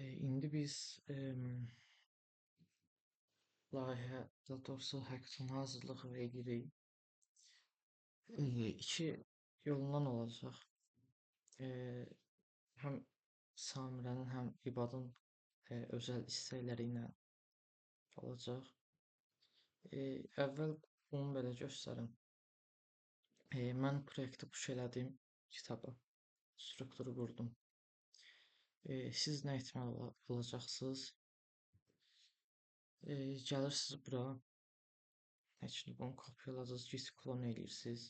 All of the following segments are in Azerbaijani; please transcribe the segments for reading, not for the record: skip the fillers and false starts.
İndi biz layihə, daha doğrusu hackathon hazırlığı edirik. İki yolundan olacaq. Eee, Həm Samirənin, həm İbadın özəl istəkləri ilə olacaq. Əvvəl bunu belə göstərim. Mən proyekti push elədim, kitaba, strukturu qurdum. Siz nə etməli olacaqsınız? Gəlirsiniz bura, heç bunu kopyaladınız, git klon eləyirsiniz.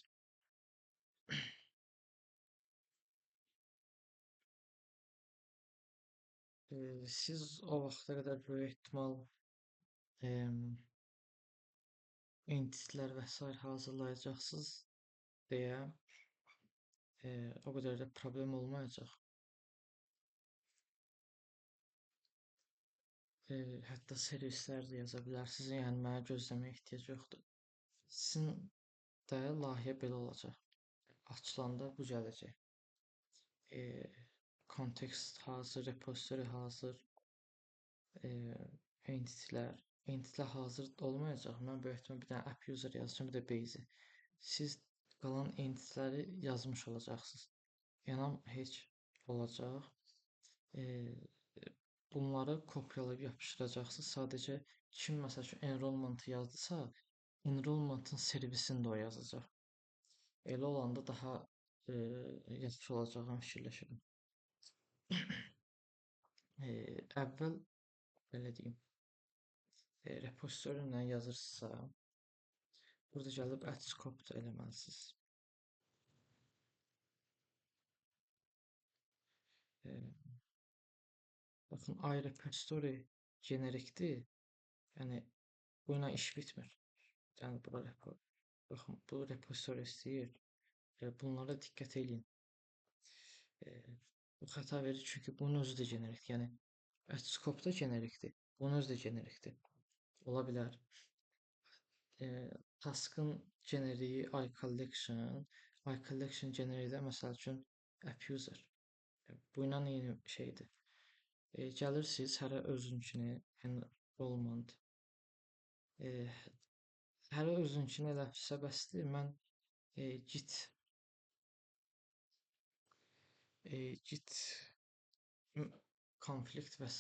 Siz o vaxta qədər böyük ehtimal entitlər və sair hazırlayacaqsınız deyə o qədər də problem olmayacaq. Hətta servislər də yaza bilərsiniz, yəni mənə gözləməyə ehtiyac yoxdur. Sizin də layihə belə olacaq. Açılanda bu gələcək. Kontekst hazır, repository hazır, entitlər hazır olmayacaq. Mən böyük ehtimal bir dənə app user yazacağam, bir də base. Siz qalan entitləri yazmış olacaqsınız. Enam heç olacaq. Bunları kopyalayıb yapışdıracaqsınız. Sadəcə kim məsəl üçün enrollment yazdısa, enrollment'ın servisini də o yazacaq. Elə olanda daha yaxşı olacağını fikirləşirəm. Əvvəl belə deyim, repository ilə yazırsınızsa, burada gəlib Xcode da eləməlisiniz. Baxın, iRepository generikdir. Yəni bu ilə iş bitmir. Yəni bura baxın, bu repository istəyir. Bunlara diqqət edin. Bu xəta verir çünki bunun özü də generikdir. Yəni Xcode da generikdir. Bunun özü də generikdir. Ola bilər. Task'ın generiyi iCollection, iCollection generiyi də məsəl üçün app user. Bu ilə eyni şeydir. Gəlirsiniz hərə özünkini, enrollment. Hərə özünkini eləsə bəsdir. Mən git konflikt və s.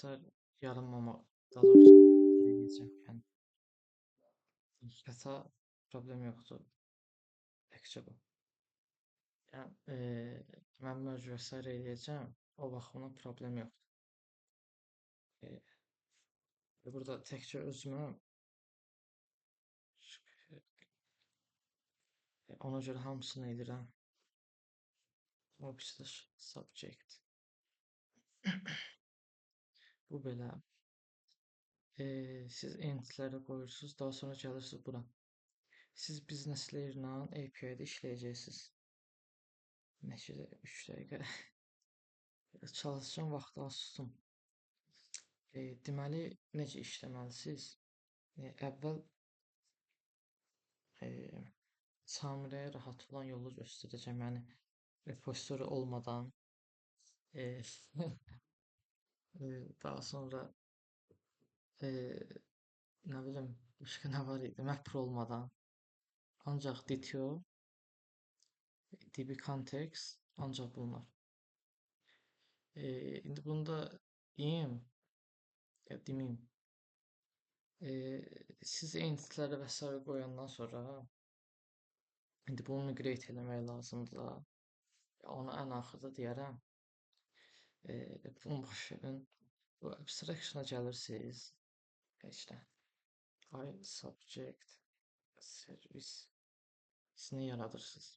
yaranmama, daha doğrusu eləyəcəm. Yəni xəta problem yoxdur. Təkcə bu. Yəni mən merge və s. eləyəcəm. O baxımdan problem yoxdur. Burada təkcə özümə ona görə hamısını edirəm. Object subject. Bu belə. Siz entitləri qoyursunuz, daha sonra gəlirsiniz bura. Siz business layer ilə API-də işləyəcəksiniz. Neçə 3 dəqiqə çalışacağım, vaxtı az tutum. Deməli, necə işləməlisiniz? Əvvəl Samirəyə rahat olan yolu göstərəcəm. Yəni repository olmadan daha sonra nə bilim, başqa nə var idi? Mapper olmadan. Ancaq DTO, DB context, ancaq bunlar. İndi bunu da deyim, ya demeyim. Siz entitləri və s. qoyandan sonra indi bunu migrate eləmək lazımdır da. Onu ən axırda deyərəm. Bunu boş verin. Bu abstraction-a gəlirsiniz. İşte iSubject service ne yaradırsınız?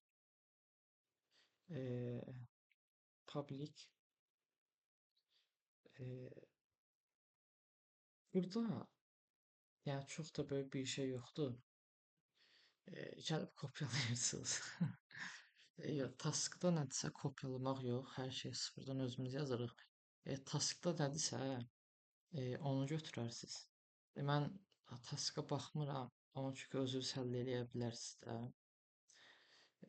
Public burada yəni çox da böyük bir şey yoxdur. Gəlib kopyalayırsınız. Yox, taskda nədirsə kopyalamaq yox, hər şey sıfırdan özümüz yazırıq. Taskda nədirsə onu götürərsiniz. Mən taska baxmıram, amma çünki özünüz həll eləyə bilərsiniz də.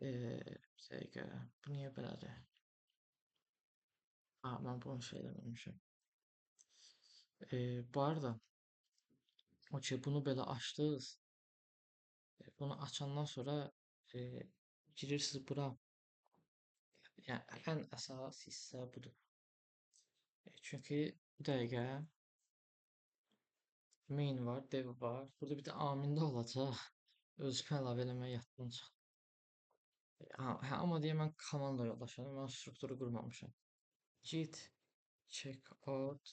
Bir dəqiqə, bu niyə belədir? Mən bunu şey eləməmişəm. Bu arada okey bunu belə açdınız. Bunu açandan sonra e, girirsiniz bura. Yəni ən əsas hissə budur. Çünki bu dəqiqə main var, dev var. Burada bir də amin də olacaq. Özümü əlavə eləməyə yaddan çıxdı. Hə, amma deyə mən komanda yoldaşıyam. Mən strukturu qurmamışam. Git check out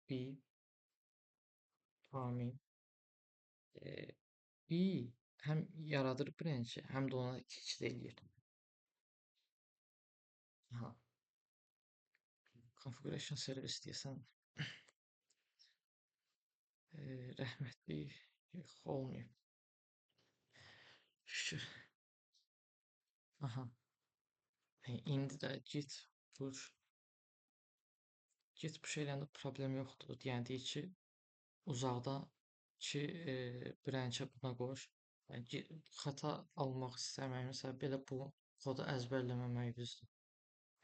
b amin. E, b həm yaradır branch, həm də ona keçid eləyir. Ha, configuration service deyəsən rəhmətlik yox olmayıb. Şükür. Aha. İndi də git push eləyəndə problem yoxdur. Yəni deyir ki, uzaqdakı branchə buna qoş. Yəni xəta almaq istəməyimin səbəbi belə bu kodu əzbərləməməyinizdir.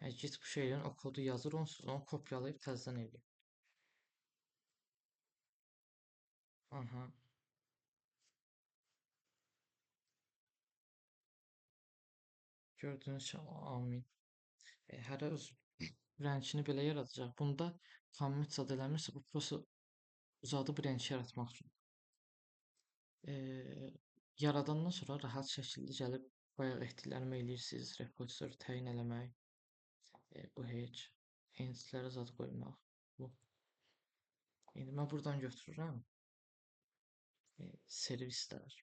Yəni git push eləyən o kodu yazır, onsuz onu kopyalayıb təzədən eləyir. Aha. Gördüyünüz kimi amin. Hərə öz branchini belə yaradacaq. Bunda commit zad eləmirsə, bu prosta uzadı branch yaratmaq üçün. Yaradandan sonra rahat şəkildə gəlib bayaq etdiklərimi eləyirsiniz. Repository təyin eləmək, bu heç, entitlərə zad qoymaq. Bu. İndi mən buradan götürürəm. Servislər,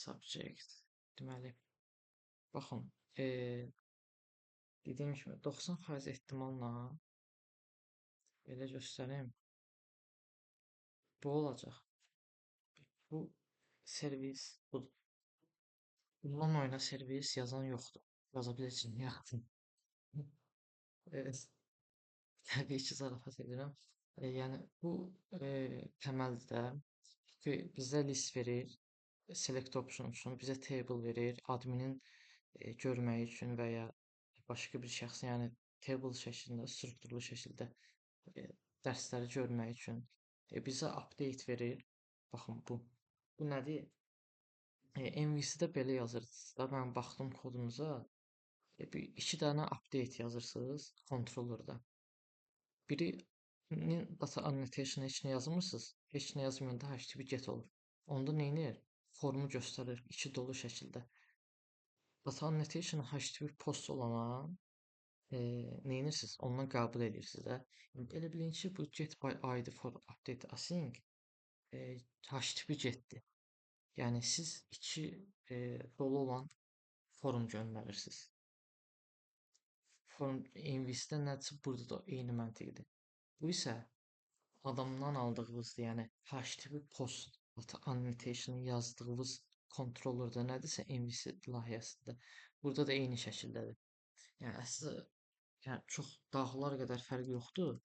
subject. Deməli, baxın, dediyim kimi 90% ehtimalla belə göstərim. Bu olacaq. Bu servis budur. Bundan oyuna servis yazan yoxdur. Yaza biləcəyini yaxın. Təbii ki, zarafat edirəm. Yəni bu təməldə ki, bizə list verir, select option üçün, bizə table verir, adminin görməyi üçün və ya başqa bir şəxsin, yəni table şəklində, strukturlu şəkildə e, dərsləri görmək üçün bizə update verir. Baxın bu. Bu nədir? MVC-də belə yazırsınız da, mən baxdım kodunuza, bir iki dənə update yazırsınız controllerda. Birinin data annotation heç nə yazmırsınız, heç nə yazmayanda HTTP get olur. Onda nə edir? Formu göstərir içi dolu şəkildə. Data annotation HTTP post olana nə edirsiniz? Ondan qəbul edirsiniz də. Elə bilin ki, bu get by ID for update async HTTP getdir. Yəni siz iki dolu olan form göndərirsiniz. Form MVC-də nədirsə burada da eyni məntiqdir. Bu isə adamdan aldığınızdır, yəni HTTP post annotation yazdığınız controllerdə nədirsə MVC layihəsində burada da eyni şəkildədir. Yəni əslində yəni çox dağlar qədər fərq yoxdur.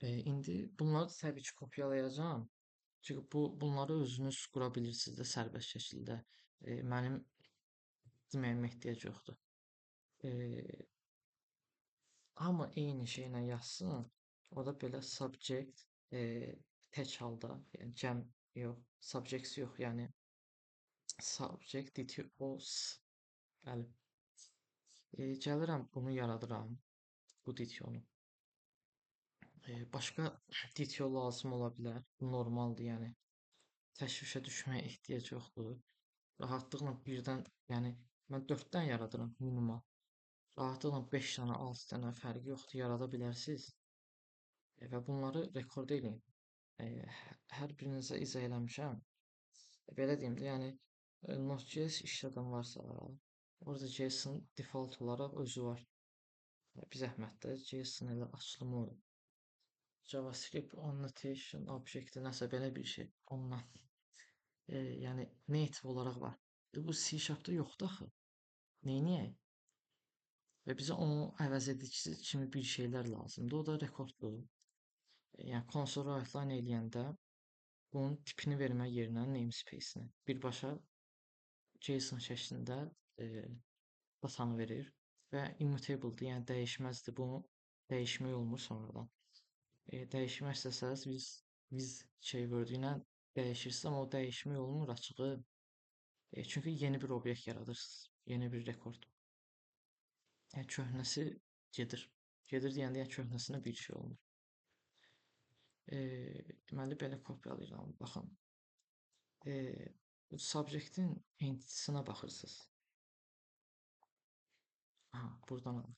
İndi bunları təbii ki kopyalayacağam. Çünki bunları özünüz qura bilirsiniz də sərbəst şəkildə. Mənim deməyimə ehtiyac yoxdur. Amma eyni şeylə yazsın. O da belə subject tək halda, yəni cəm yox, subjects yox, yəni subject details. Bəli. Gəlirəm bunu yaradıram. Bu detail-unu. Başqa detail lazım ola bilər. Bu normaldır, yəni təşvişə düşməyə ehtiyac yoxdur. Rahatlıqla birdən, yəni mən 4-dən yaradıram minimal. Rahatlıqla 5 dənə, 6 dənə fərqi yoxdur, yarada bilərsiniz. Və bunları rekord edin. Hər birinizə izah eləmişəm. Belə deyim də, yəni Node.js işlədən varsa, orada JSON default olaraq özü var. Bir zəhmət də JSON elə açılımı JavaScript annotation object nəsə belə bir şey. Ondan yəni native olaraq var. Bu C#-da yoxdur axı. Neyniyək? Və bizə onu əvəz edici kimi bir şeylər lazımdır. O da rekorddur. Yəni console write-line eləyəndə bunun tipini vermək yerinə namespace-ni birbaşa JSON şəklində datanı verir və immutable-dır, yəni dəyişməzdir. Bunu dəyişmək olmur sonradan. Dəyişmək istəsəz biz keyword ilə dəyişirsiniz, amma o dəyişmək olmur açığı. Çünki yeni bir obyekt yaradırsınız. Yeni bir rekord. Yəni köhnəsi gedir. Gedir deyəndə yəni köhnəsinə bir şey olmur. Deməli belə kopyalayıram. Baxın. Bu subjectin entity'sinə baxırsınız. Buradan alır.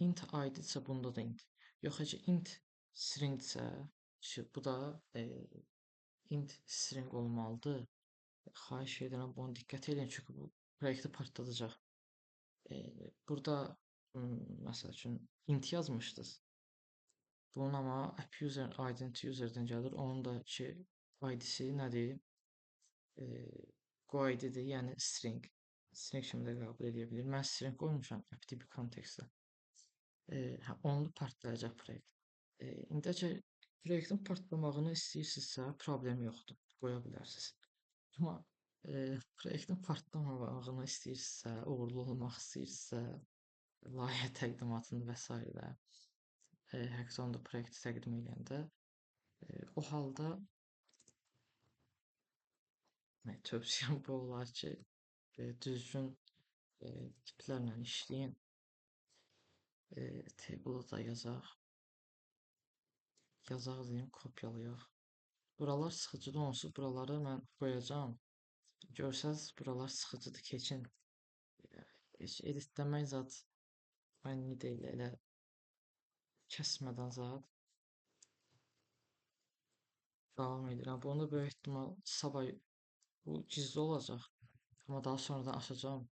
Int iddirsə bunda da int. Yox, əgər int stringdirsə, bu da int string olmalıdır. Xahiş edirəm bunu diqqət edin, çünki bu proyekti partladacaq. Burada məsəl üçün int yazmışdınız. Bunun amma app user identity user'dən gəlir. Onun da id'si nədir? Go id'dir, yəni string. String kimi də qəbul edə bilir. Mən string qoymuşam app tipi kontekstdə. Onu partlayacaq proyekt. İndi əgər proyektin partlamağını istəyirsinizsə, problem yoxdur, qoya bilərsiniz. Amma proyektin partlamamağını istəyirsinizsə, uğurlu olmaq istəyirsinizsə, layihə təqdimatında və s. Hackathonda proyekti təqdim edəndə o halda tövsiyəm bu olar ki, düzgün tiplərlə işləyin. Table da yazaq. Yazaq deyim, kopyalayaq. Buralar sıxıcıdır, onsuz buraları mən qoyacağam. Görsəz, buralar sıxıcıdır, keçin. Editləmək zat aynı deyil, elə kəsmədən zat davam edirəm. Bunu da böyük ehtimal sabah bu gizli olacaq. Amma daha sonradan açacağım.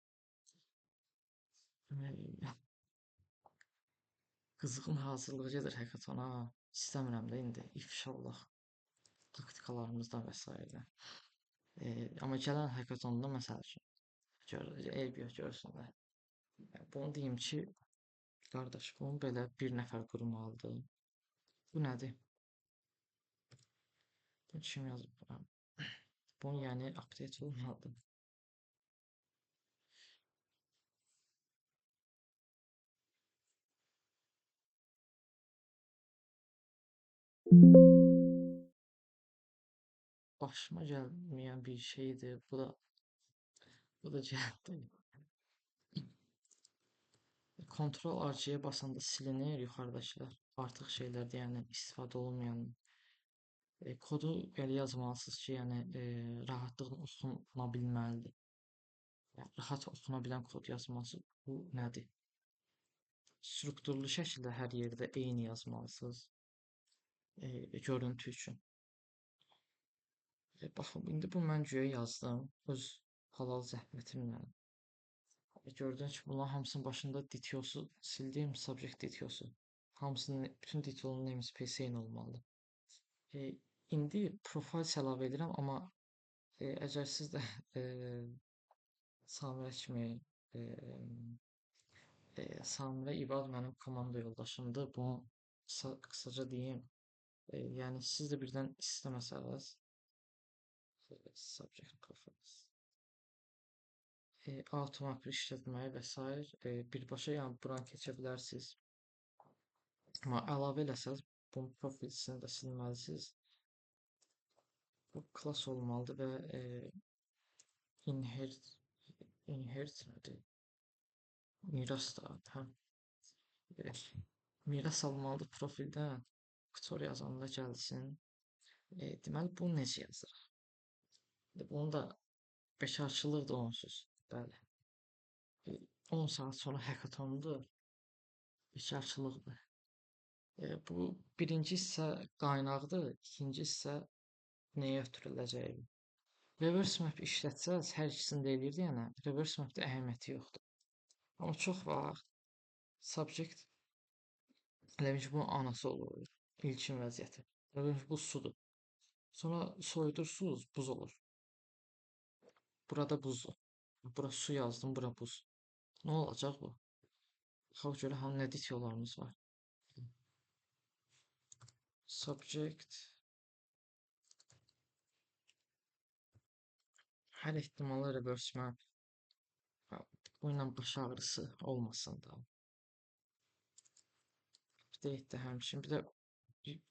Qızğın hazırlığı gedir hackathona. İstəmirəm də indi ifşa olaq taktikalarımızdan və s. Amma gələn hackathonda məsəl üçün eyb yox görsünlər. Bunu deyim ki, qardaş, bunu belə bir nəfər qurmalıdır. Bu nədir? Bu kim yazıb? Bunu yəni update olmalıdır. Başıma gəlməyən bir şeydir. Bu da gəldi. Ctrl R-yə basanda silinir yuxarıdakılar. Artıq şeylərdə, yəni istifadə olunmayan kodu belə yazmalısınız ki, yəni rahatlıqla oxuna bilməlidir. Yəni, rahat oxuna bilən kod yazmalısınız. Bu nədir? Strukturlu şəkildə hər yerdə eyni yazmalısınız. Görüntü üçün. Baxın, indi bu mən güya yazdım. Öz halal zəhmətimlə. Gördüyünüz ki, bunların hamısının başında DTO'su sildim, subject DTO'su. Hamısının, bütün DTO'nun namespace eyni olmalıdır. İndi profil əlavə edirəm, amma əgər siz də Samirə kimi Samirə İbad mənim komanda yoldaşımdır. Bunu qısaca deyim. Yəni siz də birdən istəməsəniz subject profiles automatik işlətməyi və s. Birbaşa yəni buran keçə bilərsiniz. Amma əlavə eləsəz bunun profilini də silməlisiniz. Bu class olmalıdır və inherit nədir? Miras da, hə. Miras almalıdır profildən. Kutor yazanda gəlsin. Deməli, bunu necə yazırıq? Bunu da bekarçılıq da onsuz. Bəli. 10 saat sonra hackathondur. Bekarçılıqdır. Bu birinci hissə qaynaqdır, ikinci hissə nəyə ötürüləcəyi. Reverse map işlətsəz, hər ikisini də eləyirdi, yəni reverse mapdə əhəmiyyəti yoxdur. Amma çox vaxt subject eləmiş ki, bunun anası olur, ilkin vəziyyəti. Eləmiş bu sudur. Sonra soyudursunuz, buz olur. Burada buzdur. Bura su yazdım, bura buz. Nə olacaq bu? Baxaq görə nə detaillarımız var. Subject hər ehtimalla reverse map. Bu ilə baş ağrısı olmasın da. Update həmçinin. Bir də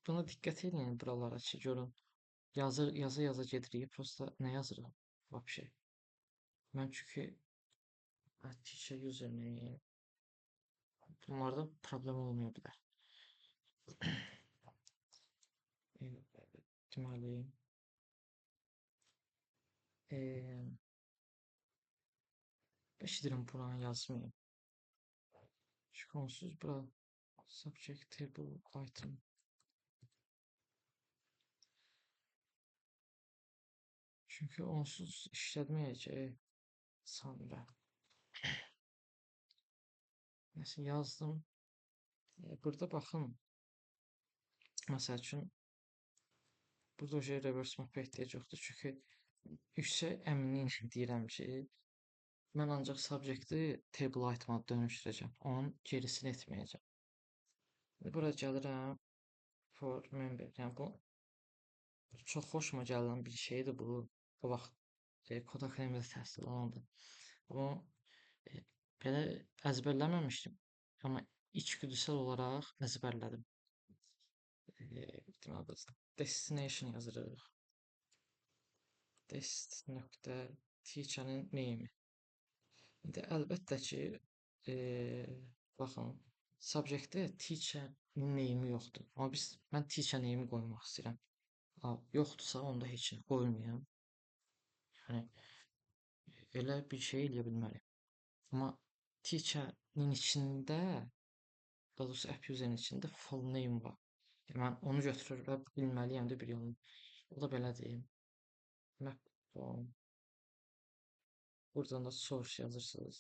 buna diqqət eləyin buralara ki, görün. Yaza gedirik. Prosta nə yazırıq? Vəbşe. Mən çünki teacher username bunlarda problem olmaya bilər. Deməli, eşidirəm buranı yazmayayım. Çünki onsuz bura subject table item. Çünki onsuz işlətməyəcək sanırım. Nəsə yazdım. Burada baxın. Məsəl üçün burada şey reverse map ehtiyac yoxdur. Çünki yüksək əminliklə deyirəm ki, mən ancaq subjecti table item-a dönüşdürəcəm. Onun gerisini etməyəcəm. Bura gəlirəm for member. Yəni bu çox xoşuma gələn bir şeydir bu. O vaxt kod akademiyada təhsil alanda. Bunu belə əzbərləməmişdim. Amma içgüdüsel olaraq əzbərlədim. Deməli, destination yazırıq. Dest.teacher'ın name. İndi əlbəttə ki, baxın, subjectdə teacher'ın name'i yoxdur. Amma mən teacher name'i qoymaq istəyirəm. Yoxdursa onda heç nə qoymayım. Yəni elə bir şey eləyə bilmərəm. Amma teacher'ın içində, daha doğrusu app user'ın içində full name var. Yəni mən onu götürür və bilməliyəm də bir yolunu. O da belə deyim. Map form. Buradan da source yazırsınız.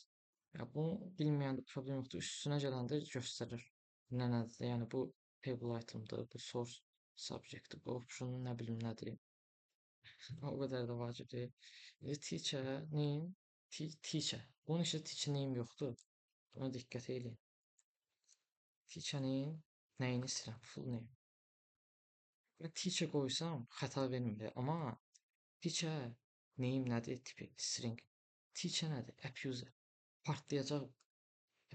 Ya bunu bilməyəndə problem yoxdur. Üstünə gələndə göstərir. Nədir? Yəni bu table item'dır, bu source subject'dir, bu option nə bilim nədir. O qədər də vacib deyil. Teacher name, teacher. Bunun içində teacher name yoxdur. Buna diqqət eləyin. Teacher-nin nəyini istəyirəm? Full name. Mən teacher qoysam xəta vermir. Amma teacher name nədir? Tipi string. Teacher nədir? App user. Partlayacaq.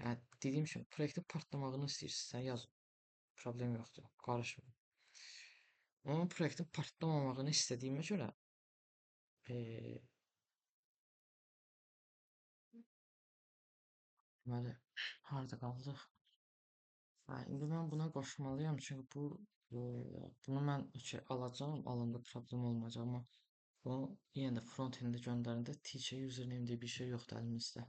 Yəni dediyim kimi proyektin partlamağını istəyirsinizsə yazın. Problem yoxdur. Qarışmır. Amma proyektin partlamamağını istədiyimə görə deməli harda qaldıq? İndi mən buna qoşmalıyam çünki bunu mən alacağam, alanda problem olmayacaq, amma bunu yenə də front-enddə göndərəndə teacher username deyə bir şey yoxdur əlimizdə.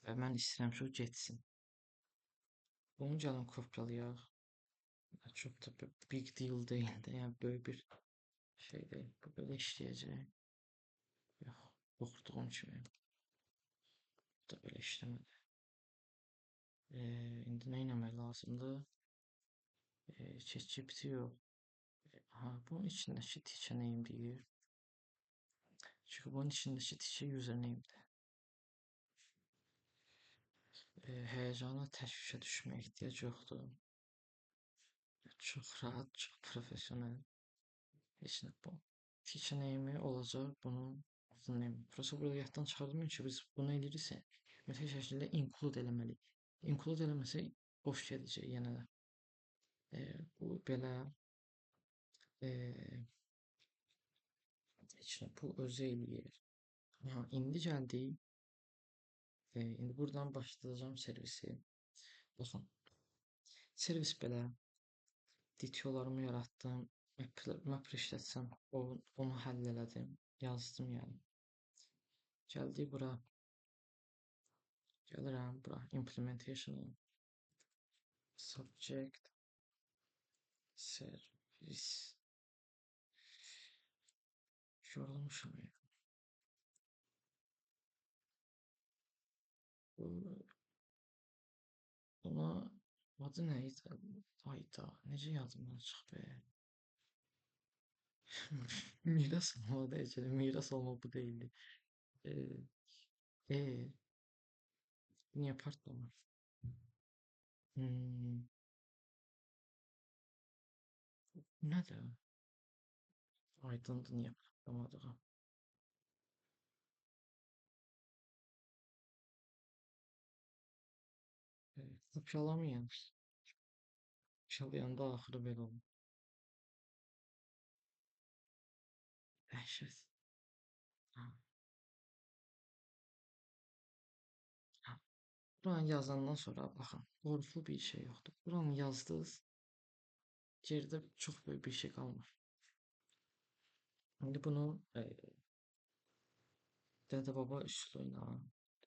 Və mən istəyirəm ki, o getsin. Bunu gəlin kopyalayaq. Çox da big deal deyil də, yəni böyük bir şey deyil. Bu belə işləyəcək. Yox, qorxduğum kimi. Bu da belə işləmədi. İndi nə etmək lazımdır? ChatGPT yox. Bunun içindəki teacher name deyir. Çünki bunun içindəki teacher username'dir. Həyəcana, təşvişə düşməyə ehtiyac yoxdur. Çox rahat, çox profesional. Heç nə bu. Teacher name'i olacaq bunun full name. Prosta burada yaddan çıxardım ki, biz bunu ediriksə, mütləq şəkildə include eləməliyik. Include eləməsək boş gedəcək yenə də. Bu belə bu özü eləyir. İndi gəldik. İndi buradan başlayacağım servisi. Baxın. Servis belə. Detaillarımı yaratdım. Mapper işlətsəm, onu həll elədim. Yazdım yəni. Gəldik bura. Gəlirəm bura. Implementation. Subject. Service. Yorulmuşam ya. Buna adı nə idi? Hayda. Necə yadımdan çıx be? Miras alma deyəcək. Miras alma bu deyildi. Niyə partlamır? Nədir? Aydındır niyə partlamadığı. Kopyalamayın. Çalıyanda axırı belə olur. Dəhşət. Ha, ha. Buranı yazandan sonra baxın, qorxulu bir şey yoxdur. Buranı yazdınız, geridə çox böyük bir şey qalmır. İndi bunu dədə-baba üsulu ilə,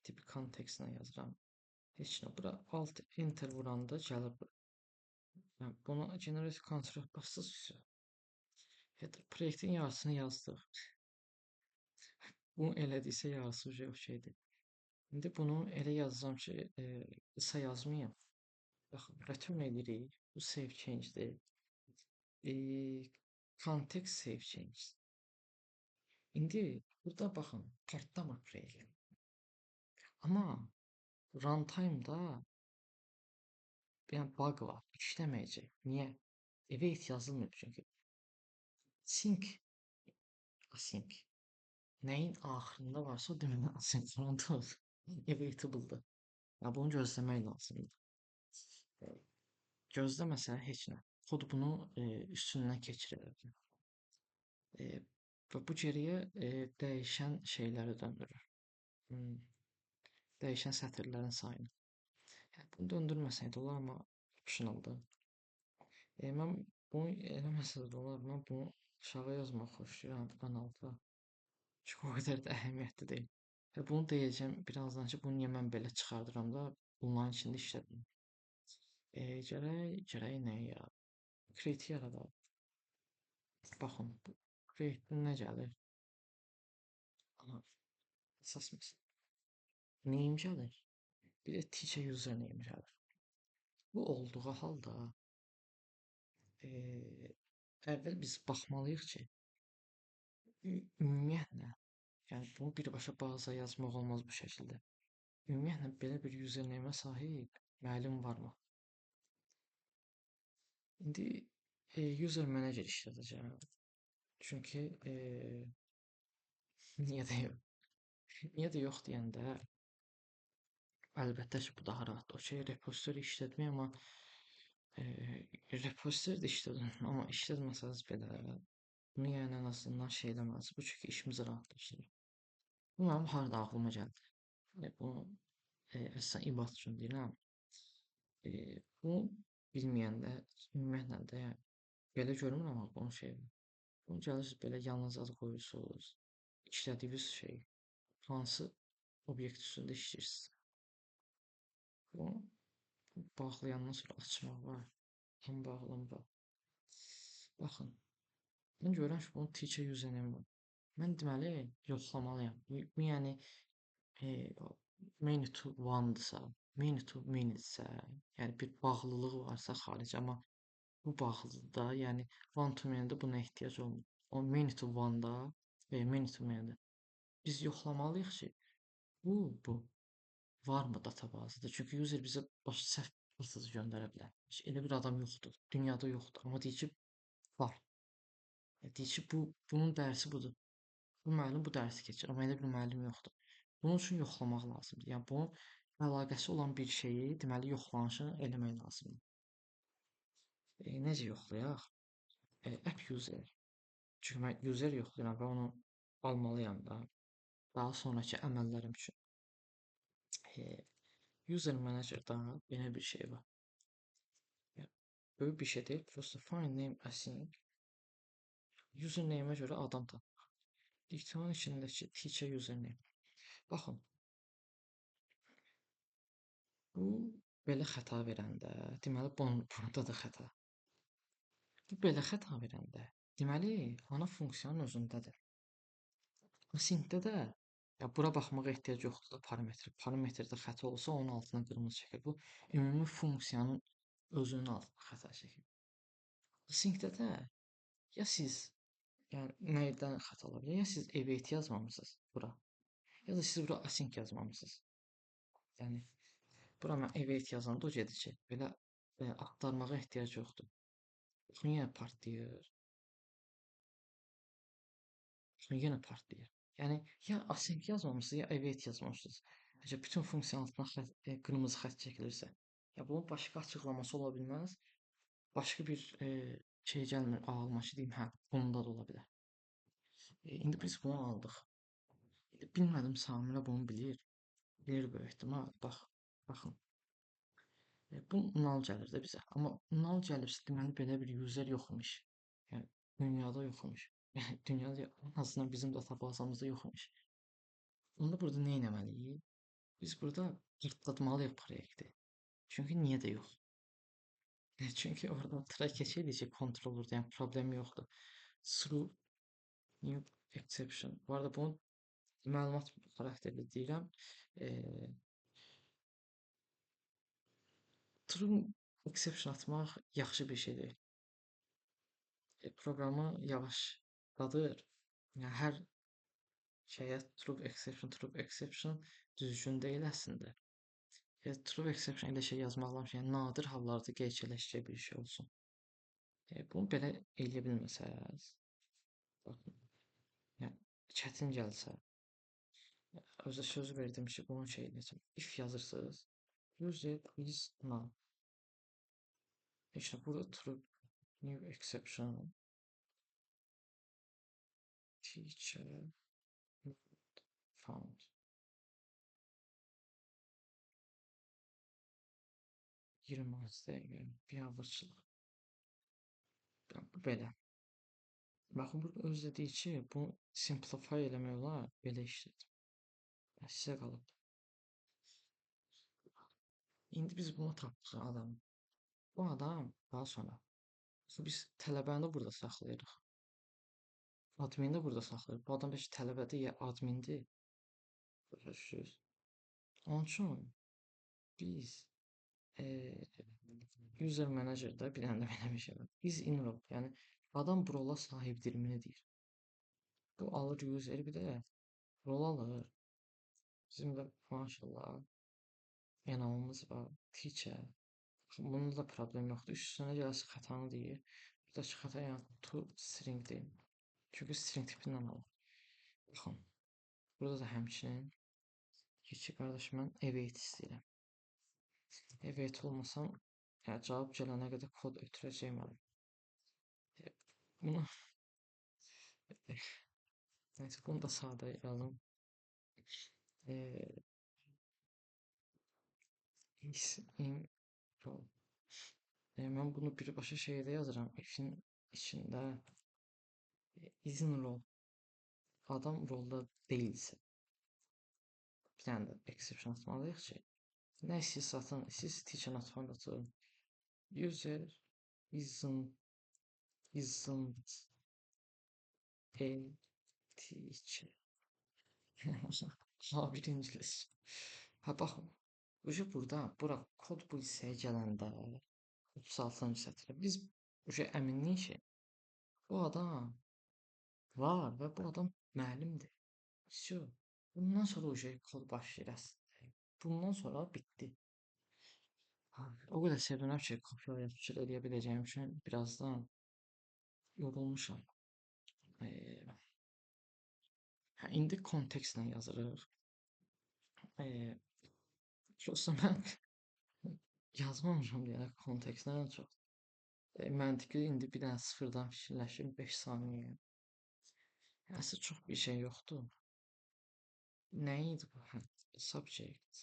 tipi kontekstlə yazıram. Heç nə. Bura alt enter vuranda gəlir bura. Yəni bunu generate construct basdınız. Header proyektin yarısını yazdıq. Bunu elədiksə yarısı uje okeydir. İndi bunu elə yazacağam ki, qısa yazmayayım. Baxın, return edirik. Bu save change-dir. Context save change. İndi burada baxın, partlamır proyekt. Amma runtime-da yəni bug var, işləməyəcək. Niyə? Await yazılmır çünki. Sync async. Nəyin axırında varsa o deməli asynkrondur. Awaitable'dır. Ya bunu gözləmək lazımdır. Gözləməsə heç nə. Kod bunu üstündən keçirir. E, və bu geriyə dəyişən şeyləri döndürür. Hmm, dəyişən sətirlərin sayını. Yəni, bunu döndürməsəydi olar, amma optionaldır. Mən bunu eləməsəydi də olar. Mən bunu aşağı yazmaq xoşlayıram ən alta. Çünki o qədər də əhəmiyyətli deyil. Və bunu deyəcəm birazdan ki, bunu niyə mən belə çıxardıram da bunların içində işlədim. Gərək nə ya? Create yaradaq. Baxın, bu create-dən nə gəlir? Ana, əsas məsələ. Name gəlir. Bir də teacher username gəlir. Bu olduğu halda əvvəl biz baxmalıyıq ki, ümumiyyətlə, yəni bunu birbaşa baza yazmaq olmaz bu şəkildə. Ümumiyyətlə belə bir username-ə sahib müəllim varmı? İndi user manager işlədəcəm. Çünki niyə də yox? Niyə də yox deyəndə əlbəttə ki, bu daha rahatdır. Okey, repository işlətmək, amma repository də işlədim, amma işlətməsəniz belə bunu yəni ən azından şey eləməlisiniz. Bu çünki işimizi rahatlaşdırır. Bu mənim harda ağlıma gəldi. Bunu əslən ibad üçün deyirəm. Bunu bilməyəndə ümumiyyətlə də yəni, belə görmürəm amma bunun şeyi. Bunu gəlirsiniz belə yalnız ad qoyursunuz. İşlədiyiniz şey hansı obyekt üstündə işləyirsiniz. Bunu bağlayandan sonra açmaq var. Tam bağlamba. Baxın. Mən görürəm ki, bunun teacher username var. Mən deməli yoxlamalıyam. Yəni many to one-dırsa, many to many-dirsə, yəni bir bağlılığı varsa xarici, amma bu bağlılıqda, yəni one to many-də buna ehtiyac olmur. O many to one-da və many to many-də biz yoxlamalıyıq ki, bu varmı databazada? Çünki user bizə başqa səhv mesaj göndərə bilər. Elə bir adam yoxdur, dünyada yoxdur, amma deyir ki, var. Deyir ki, bunun dərsi budur. Bu müəllim bu dərsi keçir, amma elə bir müəllim yoxdur. Bunun üçün yoxlamaq lazımdır. Yəni bunun əlaqəsi olan bir şeyi, deməli yoxlanışını eləmək lazımdır. Necə yoxlayaq? App user. Çünki mən user yoxlayıram və onu almalıyam da. Daha sonraki əməllərim üçün. User manager'da belə bir şey var. Yəni, böyük bir şey deyil. Prosta find name async. Username'ə görə adam tapmaq. Dictionary içindəki teacher username. Baxın. Bu belə xəta verəndə, deməli burada da xəta. Bu belə xəta verəndə, deməli ana funksiyanın özündədir. Async-də də ya bura baxmağa ehtiyac yoxdur da parametr. Parametrdə xəta olsa onun altına qırmızı çəkir. Bu ümumi funksiyanın özünün altına xəta çəkir. Async-də də ya siz yəni nəydən xəta ola bilər? Ya siz await yazmamısınız bura. Ya da siz bura async yazmamısınız. Yəni bura mən await yazanda o gedir ki, belə axtarmağa ehtiyac yoxdur. Baxın yenə partlayır. Baxın yenə partlayır. Yəni ya async yazmamısınız, ya await yazmamışsınız. Əgər bütün funksiyanın altına qırmızı xətt çəkilirsə, ya bunun başqa açıqlaması ola bilməz. başqa bir şey gəlmir ağlıma ki, deyim, hə, bunda da ola bilər. İndi biz bunu aldıq. İndi bilmədim Samirə bunu bilir. Bilir böyük ehtimal. Baxın. Bu null gəlir də bizə. Amma null gəlirsə, deməli belə bir user yox imiş. Yəni dünyada yox imiş. Yəni dünyada en azından bizim databazamızda yox imiş. Onda burada nə etməliyik? Biz burada partlatmalıyıq proyekti. Çünki niyə də yox? Çünki orada try keçirdik ki, kontrol burada, yəni problem yoxdur. Through new exception. Bu arada bunu məlumat xarakterli deyirəm. E, True exception atmaq yaxşı bir şey deyil. Proqramı yavaşladır. Yəni hər şeyə true exception düzgün deyil əslində. True exception elə şey yazmaq lazım ki, yəni nadir hallarda gerçəkləşəcək bir şey olsun. Bunu belə eləyə bilməsəz, baxın, yəni çətin gəlsə, özə söz verdim ki, bunun şey edəcəm. If yazırsınız, user is null. İşte burada true new exception teacher not found. 20 dəqiqə biabırçılıq. Bu belə. Baxın burada özü deyir ki, bunu simplify eləmək olar, belə işlət. Sizə qalıb. İndi biz bunu tapdıq adam. Bu adam daha sonra biz tələbəni də burada saxlayırıq. Admini də burada saxlayırıq. Bu adam heç tələbədir ya admindir. Başa düşürsüz? Onun üçün biz user manager'da bir dənə də belə bir şey var. Is enroll, yəni adam bu rola sahibdirmini deyir. Bu alır user bir də rol alır. Bizim də maşallah enamımız var. Teacher. Bunda da problem yoxdur. Üstünə gəlsə xətanı deyir. Buradakı xəta yəni to string deyil. Çünki string tipindən alır. Baxın. Burada da həmçinin ki qardaş mən await istəyirəm. Await olmasam yəni cavab gələnə qədər kod ötürəcəyəm mən. Bunu neyse bunu da sadə yazalım. Is in rol. Mən bunu birbaşa şeydə yazıram. If'in içində is in rol. Adam rolda değilsə. Bir dənə də exception atmalıyıq ki. Nə siz satın, siz teacher not found atın. User isn't a teacher. Ha bir İngiliz. Ha baxın. Burada, bura kod bu hissəyə gələndə 36-cı sətrə biz əminlik ki, bu adam var və bu adam müəllimdir. Всё. Bundan sonra kod başlayır əslində. Bundan sonra bitdi. O qədər sevinirəm ki, kopya yapışır eləyə biləcəyim üçün birazdan yorulmuşam. İndi kontekstlə yazırıq. Yoxsa mən yazmamışam deyərək kontekstlə çox. Məntiqi indi bir dənə sıfırdan fikirləşim 5 saniyə. Əslində çox bir şey yoxdur. Nə idi bu? Subject.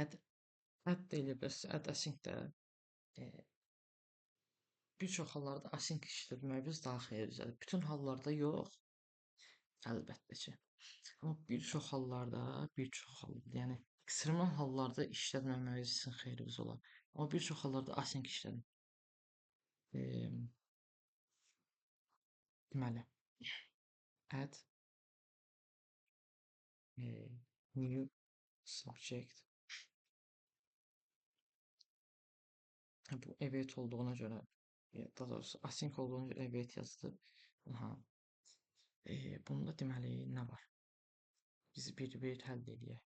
Add də elə bilərsiniz. Add async də bir çox hallarda async işlətməyimiz daha xeyirlidir. Bütün hallarda yox. Əlbəttə ki. Amma bir çox hallarda, yəni ekstremal hallarda işlətməməyiz üçün xeyrimiz olar. Amma bir çox hallarda async işlədin. Deməli, add new subject. Bu evet olduğuna görə, daha doğrusu async olduğuna görə evet yazdı. Aha. Bunda deməli nə var? Biz bir həll edək.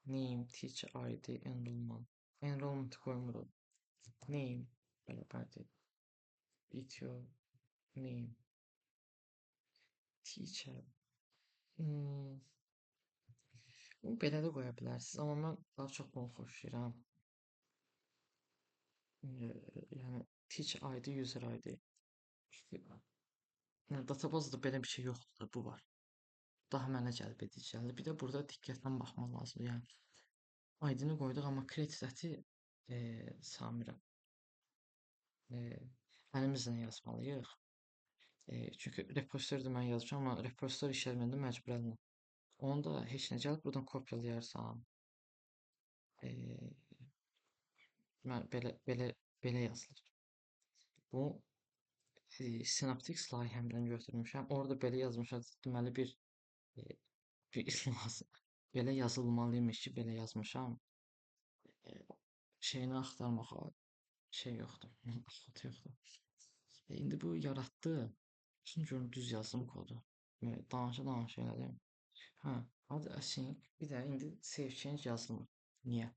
Name, teacher ID, enrollment. Enrollment qoymuruq. Name bərabərdir. Video name. Teacher. Bunu belə də qoya bilərsiniz, amma mən daha çox bunu xoşlayıram. Yəni teach ID, user ID. Yəni databazda belə bir şey yoxdur da, bu var. Daha mənə cəlb edici gəldi. Bir də burada diqqətlə baxmaq lazımdır. Yəni ID-ni qoyduq, amma create dəti Samirə əlimizlə yazmalıyıq. Çünki repositoridə mən yazmışam, amma repositori işləməndə məcbur əllə. Onu da heç nə gəlib buradan kopyalayarsan. Eee mən belə yazılır. Bu Synaptics layihəmdən götürmüşəm. Orada belə yazmışam. Deməli e, bir lazım. Belə yazılmalıymış ki, belə yazmışam. E, Şeyini axtarmağa şey yoxdur. Xot yoxdur. İndi bu yaratdı. Şimdi görün düz yazdım kodu. Danışa elədim. Hə, adı async. Bir də indi save change yazılmır. Niyə?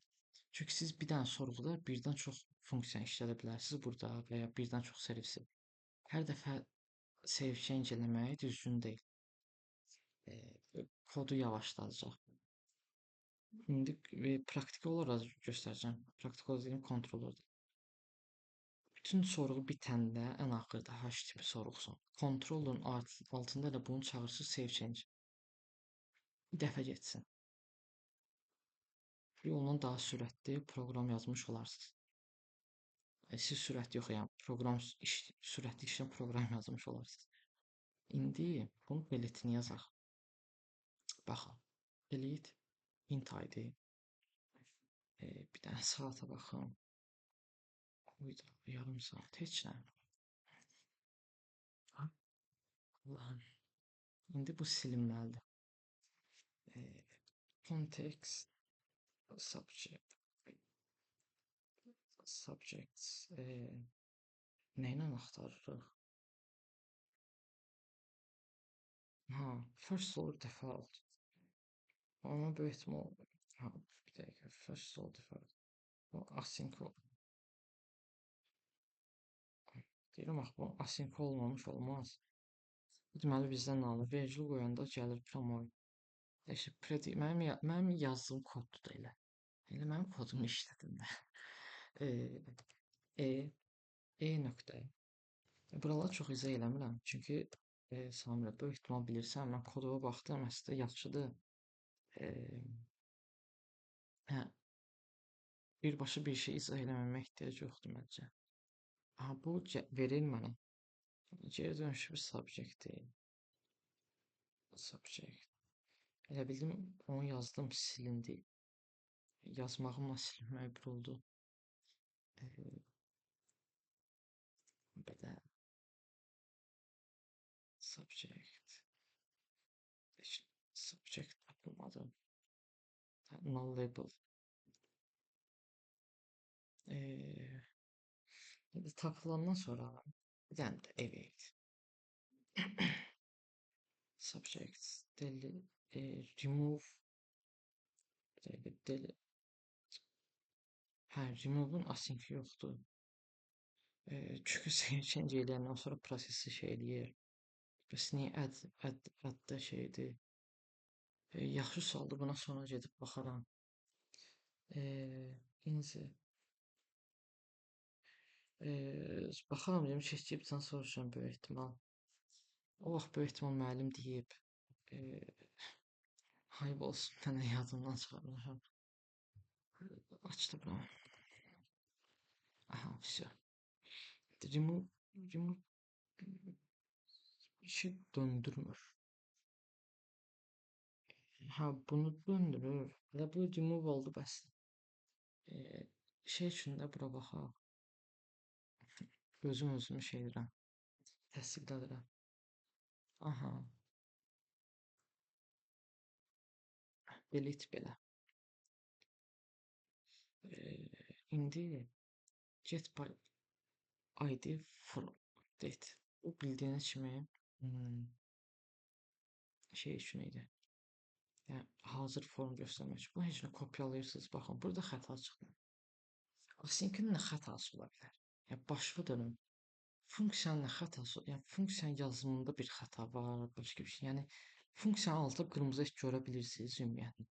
Çünki siz bir dənə sorğuda birdən çox funksiya işlədə bilərsiniz burada və ya birdən çox servisi. Hər dəfə save change eləmək düzgün deyil. Kodu yavaşladacaq. İndi praktik olaraq göstərəcəm. Praktik olaraq deyim kontrolördə. Bütün sorğu bitəndə ən axırda hash tipi sorğusun. Kontrolun altında da bunu çağırsız save change. Bir dəfə getsin. Bu yolla daha sürətli proqram yazmış olarsınız. Siz sürət yox, yəni proqram sürətli işləyən proqram yazmış olarsınız. İndi bunun beletini yazaq. Baxın. Belet int id. Bir dənə saata baxın. Uyda yarım saat heç nə. Allahım. İndi bu silinməlidir. Context subjects nə ilə axtarırıq? Ha, first or default. Ama böyük ehtimal ha, bir dəqiqə first or default. Bu async deyirəm axı bu async olmamış olmaz. Deməli bizdən nə alır? Vergül qoyanda gəlir promoy. İşte mənim yazdığım koddur da elə. Elə mənim kodumu işlədim də. e, nöqtə. Buraları çox izah eləmirəm. Çünki Samirə böyük ehtimal bilirsən, mən kodova baxdım, əslində yaxşıdır. Hə, birbaşa bir şey izah eləməmə ehtiyac yoxdur məncə. Aha, bu verir mənə. Geri dönüşü bir subject-dir. Subject. Elə bildim onu yazdım, silindi. Yazmağımla silinmək bir oldu. Belə subject. Subject tapılmadı. Null label. Tapılandan sonra bir dənə də evet. Subjects delete remove delete. Hə, remove'un async yoxdur. Çünki save change eləyəndən sonra prosesi şey eləyir. Bəs niyə add şeydir? Yaxşı sualdır, buna sonra gedib baxaram. İncə. Baxaram deyim, ChatGPT-dən soruşacağam böyük ehtimal. O vaxt böyük ehtimal müəllim deyib, hayb olsun, mən də yadımdan çıxarmışam. Açdı bura. Aha, все. Remove işi döndürmür. Ha, bunu döndürür. Və bu remove oldu bəs. Şey üçün də bura baxaq. Özümü şey edirəm. Təsdiqlədirəm. Aha. Delete belə. İndi get by id for update. Bu bildiyiniz kimi şey üçün idi. Yəni hazır form göstərmək üçün. Bunu heç nə kopyalayırsınız. Baxın, burada xəta çıxdı. Async-in nə xətası ola bilər? Yəni başqa dönüm. Funksiyanın nə xətası? Yəni funksiyanın yazımında bir xəta var, başqa bir şey. Yəni funksiyanın altında qırmızı ek görə bilirsiniz ümumiyyətlə.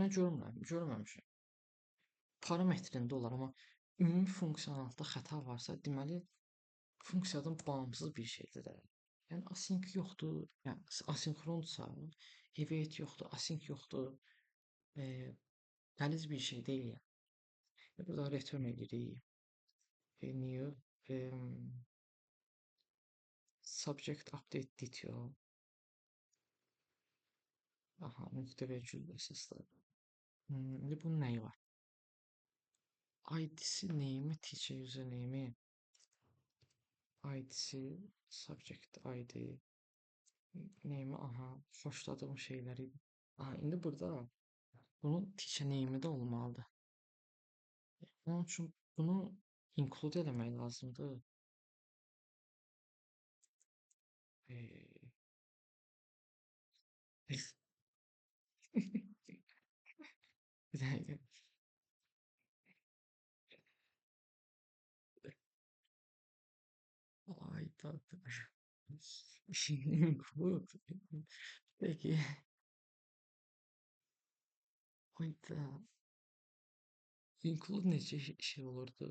Mən görməmişəm. Parametrində olar, amma ümumi funksiyalarda xəta varsa, deməli funksiyadan bağımsız bir şeydir də. Yəni async yoxdur, yəni asinxronsa, await yoxdur, async yoxdur. E, Qəliz bir şey deyil yəni. Burada return edirik. New subject update detail. Aha, nöqtə vergül əsaslar. İndi bunun nəyi var? ID'si neyimi, teacher username, ID'si subject ID, neyimi, aha, xoşladığım şeyləri. Aha, indi burada bunun teacher name'i də olmalıdır. Onun üçün bunu include eləmək lazımdır. Bir dəqiqə. Hayda. Include. Peki. Hayda. Include necə şey olurdu?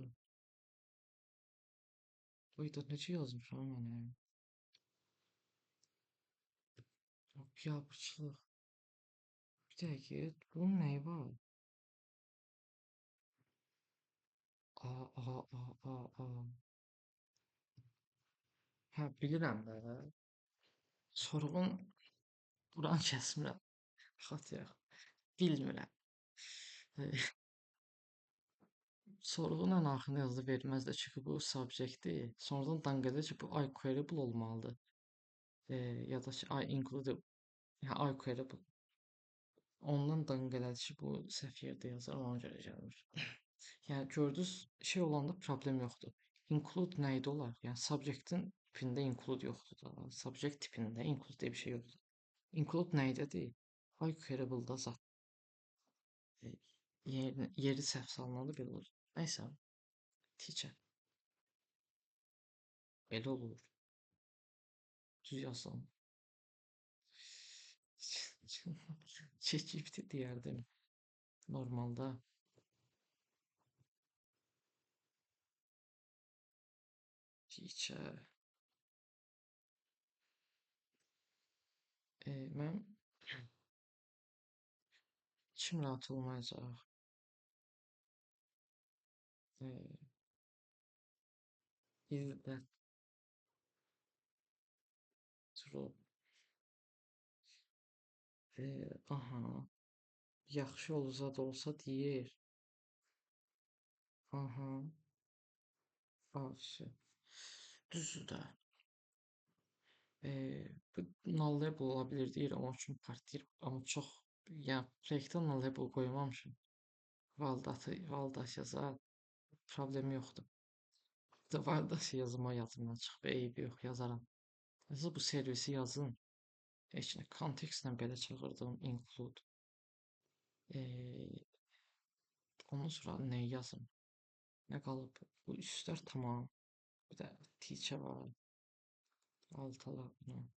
Hayda, necə yazmışam yəni? Biabırçılıq. Bir dəqiqə, bunun nəyi var? A. Hə, bilirəm də. Sorğun buranı kəsmirəm. Xatırlayaq. Bilmirəm. Sorğunun ən axırına yazılı verməz də ki, bu subjectdir. Sonradan danqedə ki, bu iQueryable olmalıdır. Ya da ki, include, ya iQueryable. Ondan danqələdi ki, bu səhv yerdə yazar, ona görə gəlmir. Yəni gördünüz, şey olanda problem yoxdur. Include nə idi olar? Yəni subject'in tipində include yoxdur da. Subject tipində include deyə bir şey yoxdur. Include nə idi? iQueryable-da zat yeri səhv salınanda belə olur. Nəysə, teacher. Belə olur. Düz yazsam. ChatGPT deyərdim. Normalda. Teacher. Mən içim rahat olmayacaq. Is that true? Aha. Yaxşı yol uzaq olsa deyir. Aha. Yaxşı. Düzdür də. Bu null label ola bilər deyirəm, onun üçün partlayır. Amma çox, yəni proyektə null label qoymamışam. Validasiya yazar, problemi yoxdur. Da validasiya yazma yadımdan çıxıb, eybi yox, yazaram. Siz bu servisi yazın. Heç nə kontekstlə belə çağırdım, include. Ondan sonra nə yazım? Nə qalıb? Bu üstlər tamam. Bir də teacher var. Altalar bunu.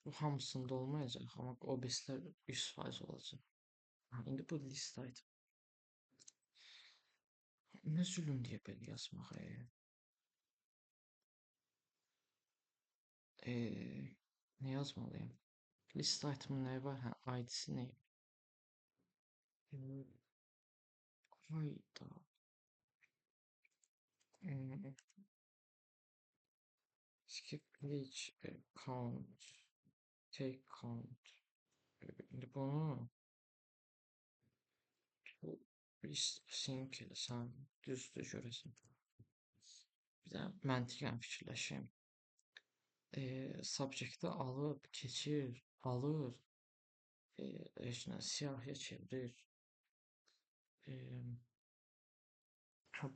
Bu hamısında olmayacaq, amma o birislər 100% olacaq. İndi bu list item. Nə zülüm deyə belə yazmaq. Nə yazmalıyım? List item'ın nəyi var? Hə, ID-si nə? Hayda. Skip page count. Take count. İndi bunu sync eləsəm düzdür görəsən. Bir də məntiqən fikirləşim. Subject'i alıb, keçir, alır, siyahıya çevirir.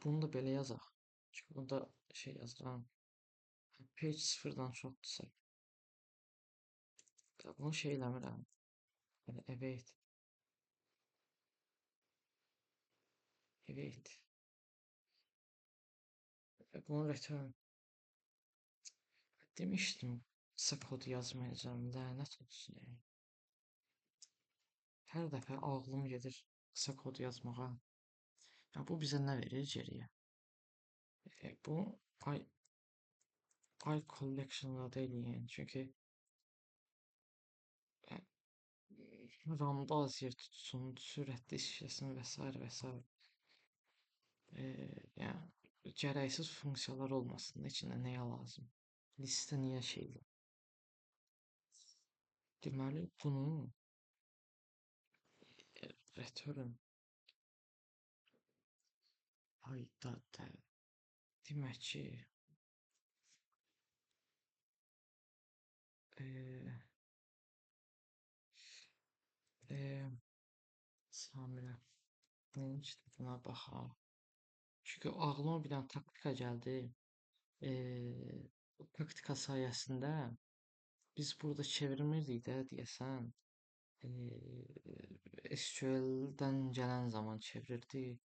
Bunu da belə yazaq. Çünki bunda şey yazıram. Page sıfırdan çoxdursa. Bunu şey eləmirəm. Await. Bunu return. Demişdim, qısa kod yazmayacağım, lənət olsun. Hər dəfə ağlım gedir qısa kod yazmağa. Ya bu bizə nə verir geriyə? Bu pay pay collection'da eləyin. Çünki e, RAM-da az yer tutsun, sürətli işləsin və sair və sair. Yəni gərəksiz funksiyalar olmasın. İçində nəyə lazım? Listə niyə şeydir? Deməli bunu return payda da demək ki e, e, Samirə buna baxaq. Çünki ağlıma bir dənə taktika gəldi. Bu taktika sayəsində biz burada çevirmirdik də deyəsən. SQL-dən gələn zaman çevirirdik.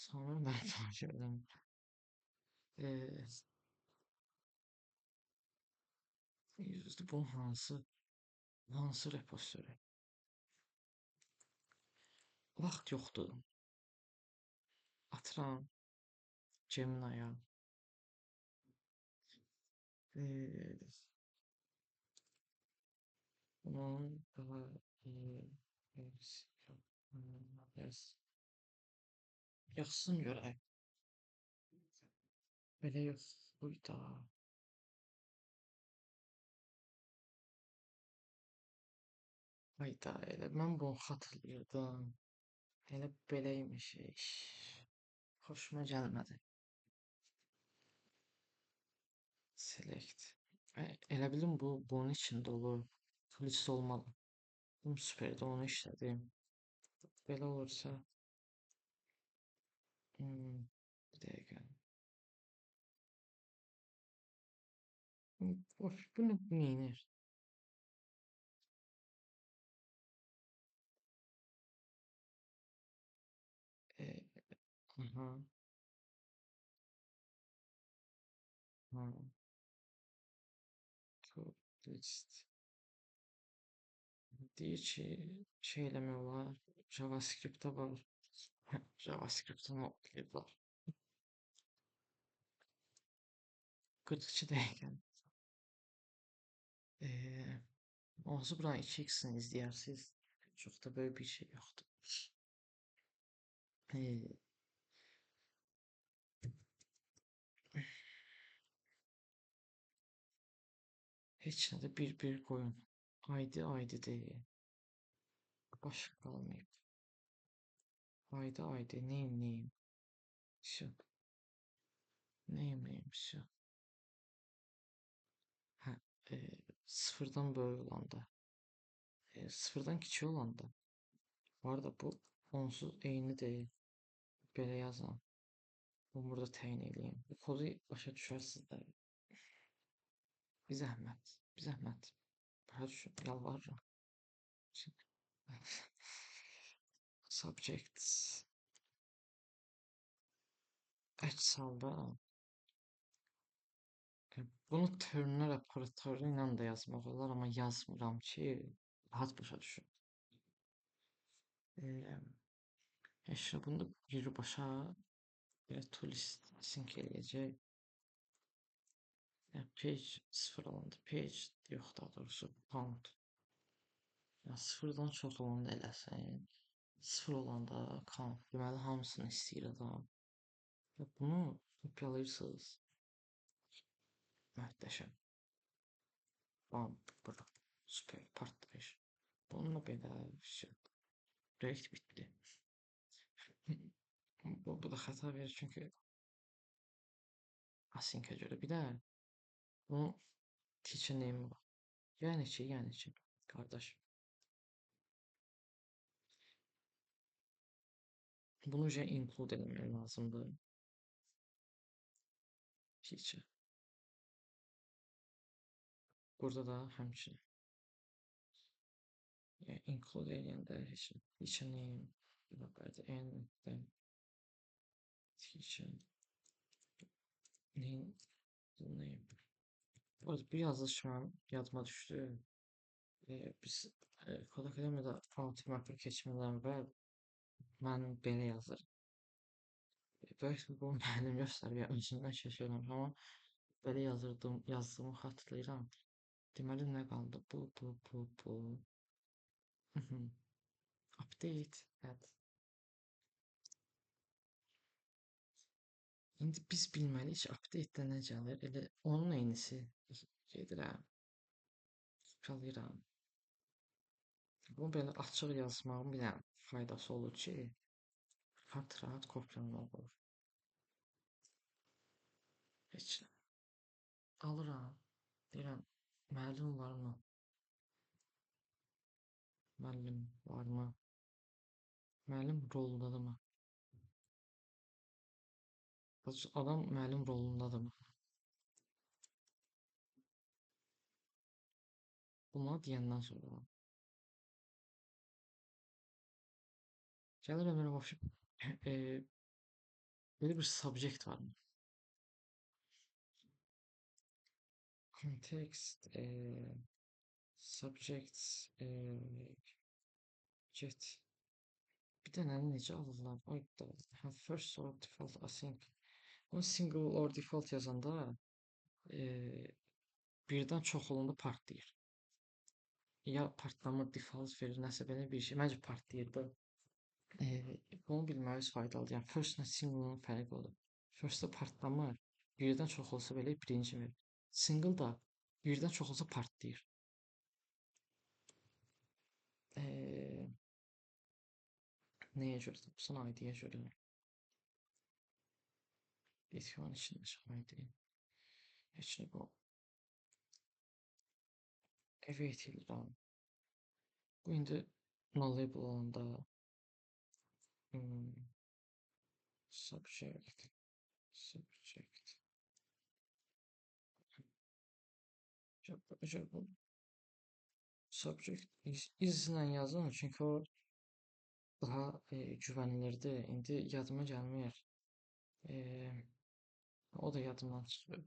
Sonra mən takip edən bu hansı repository? Vaxt yoxdur. Atıram Gemini-ya. Bunun daha yazsın görək. Belə yox. Uyda. Hayda elə mən bunu xatırlayırdım. Elə beləymiş iş. Xoşuma gəlmədi. Select. Elə bilim bu bunun içində olur. List olmalı. Bu süperdə onu işlədim. Belə olursa bir dəqiqə. Bunu neynir? Aha. Ha. To list. Deyir ki, şey eləmək olar. JavaScript-də var. JavaScript-ın var. 42 dəqiqə. Onsuz buranın 2x-ni izləyərsiniz. Çox da böyük bir şey yoxdur. Heç nə də bir qoyun. ID deyil. Başqa qalmayıb. ID name. Всё. Name. Всё. Hə, sıfırdan böyük olanda. Sıfırdan kiçik olanda. Bu arada bu onsuz eyni deyil. Belə yazın. Bunu burada təyin edeyim. Bu kodu başa düşərsiniz də. Bir zəhmət. Başa düşün. Yalvarıram. Subjects. Əks halda bunu terminal operatoru ilə də yazmaq olar, amma yazmıram ki, rahat başa düşün. Heç bunu birbaşa to list sync eləyəcək. Page 0 olanda, page yox daha doğrusu count. Ya sıfırdan çox olanda eləsən, 0 olanda count. Deməli hamısını istəyir adam. Və bunu kopyalayırsınız. Möhtəşəm. Bam, bura. Süper partlayış. Bununla belə proyekt bitdi. Bu da xəta verir çünki async-ə görə. Bir də bunun teacher name var. Yəni ki, qardaş. Bunu include eləmək lazımdır. Teacher. Burada da həmçinin. Yəni include eləyəndə heç teacher name bərabərdir n teacher name. Bu arada bir yazılış mənim yadıma düşdü. Biz Kod Akademiyada Ultimate keçmədən əvvəl mən belə yazır. Bəlkə bu müəllim göstərib, ya özümdən şaşırıram, amma belə yazdığımı xatırlayıram. Deməli nə qaldı? Bu. Mhm. Update. Evet. İndi biz bilməliyik ki, update-də nə gəlir. Elə onun eynisi gedirəm, kopyalayıram. Bunu belə açıq yazmağın bir dənə faydası olur ki, rahat kopyalamaq olur. Heç nə. Alıram. Deyirəm, müəllim varmı? Müəllim varmı? Müəllim rolundadırmı? Adam müəllim rolundadırmı? Bunu deyəndən sonra gəlirəm elə başım. Böyle bir subject var mı? Context, subject, get. Bir dənə necə alırlar? Ay da. First or default async. Bunu single or default yazanda birdən çox olanda partlayır. Ya partlamır, default verir, nəsə belə bir şey. Məncə partlayır da. Bunu bilməyiz faydalıdır. Yəni first ilə single-ın fərqi odur. First-də partlamır. Birdən çox olsa belə birinci verir. Single da birdən çox olsa partlayır. Nəyə görə? Tapsan ID-yə görə. Etkivanın içində ID. Heç nə bu. Evet edirəm. Bu indi nullable olanda subject subject izlə yazın çünki o daha güvənilirdir. İndi yadıma gəlmir. O da yadımdan çıxır.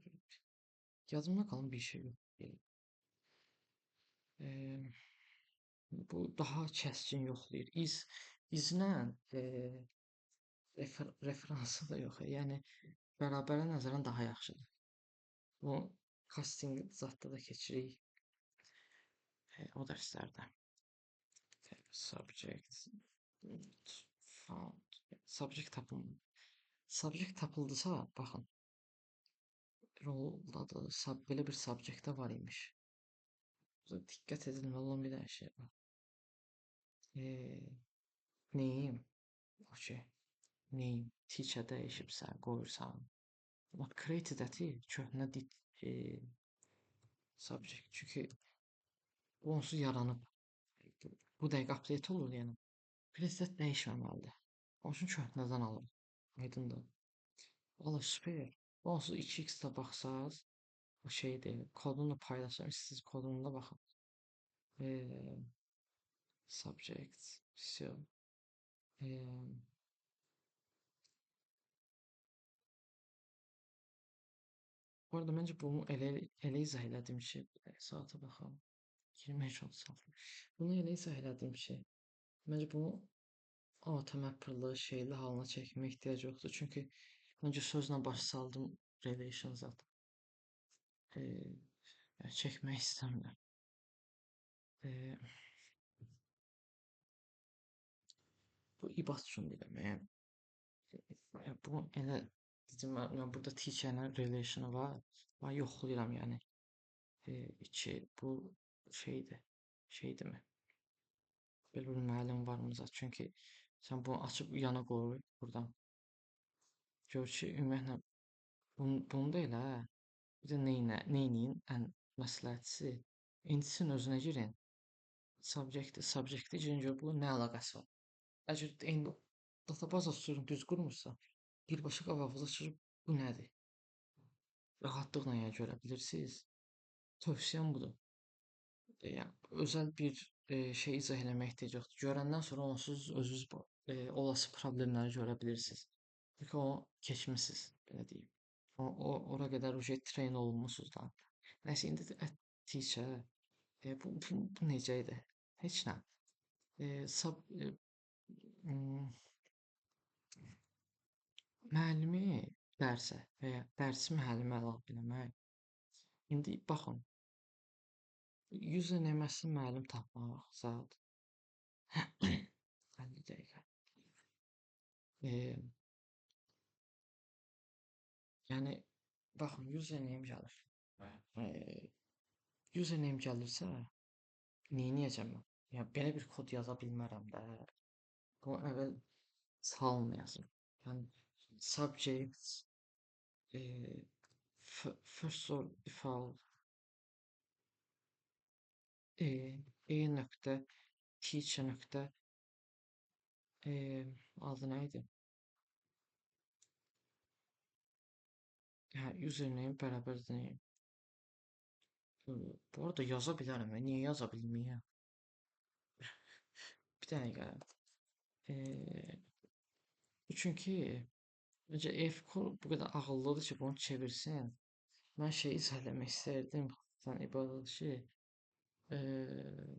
Yadımda qalan bir şey yox. Bu daha kəskin yoxlayır. İzlə referansı da yox. Yəni bərabərə nəzərən daha yaxşıdır. Bu casting zətdə də keçirik. O dərslərdə. Subject found. Subject tapıldı. Subject tapıldısa, baxın. Roldadır. Belə bir subject var imiş. Burada diqqət edilməli olan bir dənə şey var. Name. Okay. Name. Teacher dəyişibsən, qoyursan. But created-əti köhnə subject. Çünki bu onsuz yaranıb. Bu dəqiqə update olur yəni. Created dəyişməməlidir. Onun üçün köhnədən alır. Aydındır. Valla süper. Onsuz 2x-də baxsaz, o şeydir. Kodunu da paylaşacağım. İstəyirsiniz kodunu da baxın. Subject. Все. Bu arada məncə bunu elə izah elədim ki, saata baxam. 23 oldu saat. Bunu elə izah elədim ki, məncə bunu auto-mapperlı şeyli halına çəkmə ehtiyac yoxdur. Çünki məncə sözlə baş saldım relation zat. Çəkmək istəmirəm. Bu ibad üçün deyirəm. Bu elə dedim mən burada teacher-lə relation var. Var yoxlayıram yəni. Bu şeydir. Şeydirmi? Belə bir müəllim varmı zət? Çünki sən bunu açıb yana qoy buradan. Gör ki, ümumiyyətlə bunu da elə. Bir də neynin ən məsləhətlisi. İndi sizin özünə girin. Subjectə girin gör bu nə əlaqəsi var. Əgər eyni databaz açıyorum düz qurmursa, birbaşa qabağınıza çıxıb bu nədir? Rahatlıqla yəni görə bilirsiniz. Tövsiyəm budur. Yəni özəl bir şey izah eləmək ehtiyac yoxdur. Görəndən sonra onsuz özünüz olası problemləri görə bilirsiniz. Çünki o keçmisiniz, belə deyim. Ora qədər train olunmusunuz da. Nəsə indi teacher Bu necə idi? Heç nə. Sab ım, müəllimi dərsə və ya dərsi müəllimə əlavə eləmək. İndi baxın, 100 nömrəsi müəllim tapmaq zat 50 dəqiqə. Eee, yəni baxın 100 nömrəm gəlir. Eee, 100 nömrəm gəlirsə, neyniyəcəm mən? Yəni belə bir kod yaza bilmərəm də. Bunu əvvəl salın yazım. Yəni subject eee first of default e nöqtə teacher nöqtə adı nə idi? Hə, username bərabərdir name. Bu arada yaza bilərəm. Niyə yaza bilməyəm? Bir dəqiqə. Eee çünki Necə F-kod bu qədər ağıllıdır ki, bunu çevirsin. Mən şey izah eləmək istərdim. Sən ibarət ki, eee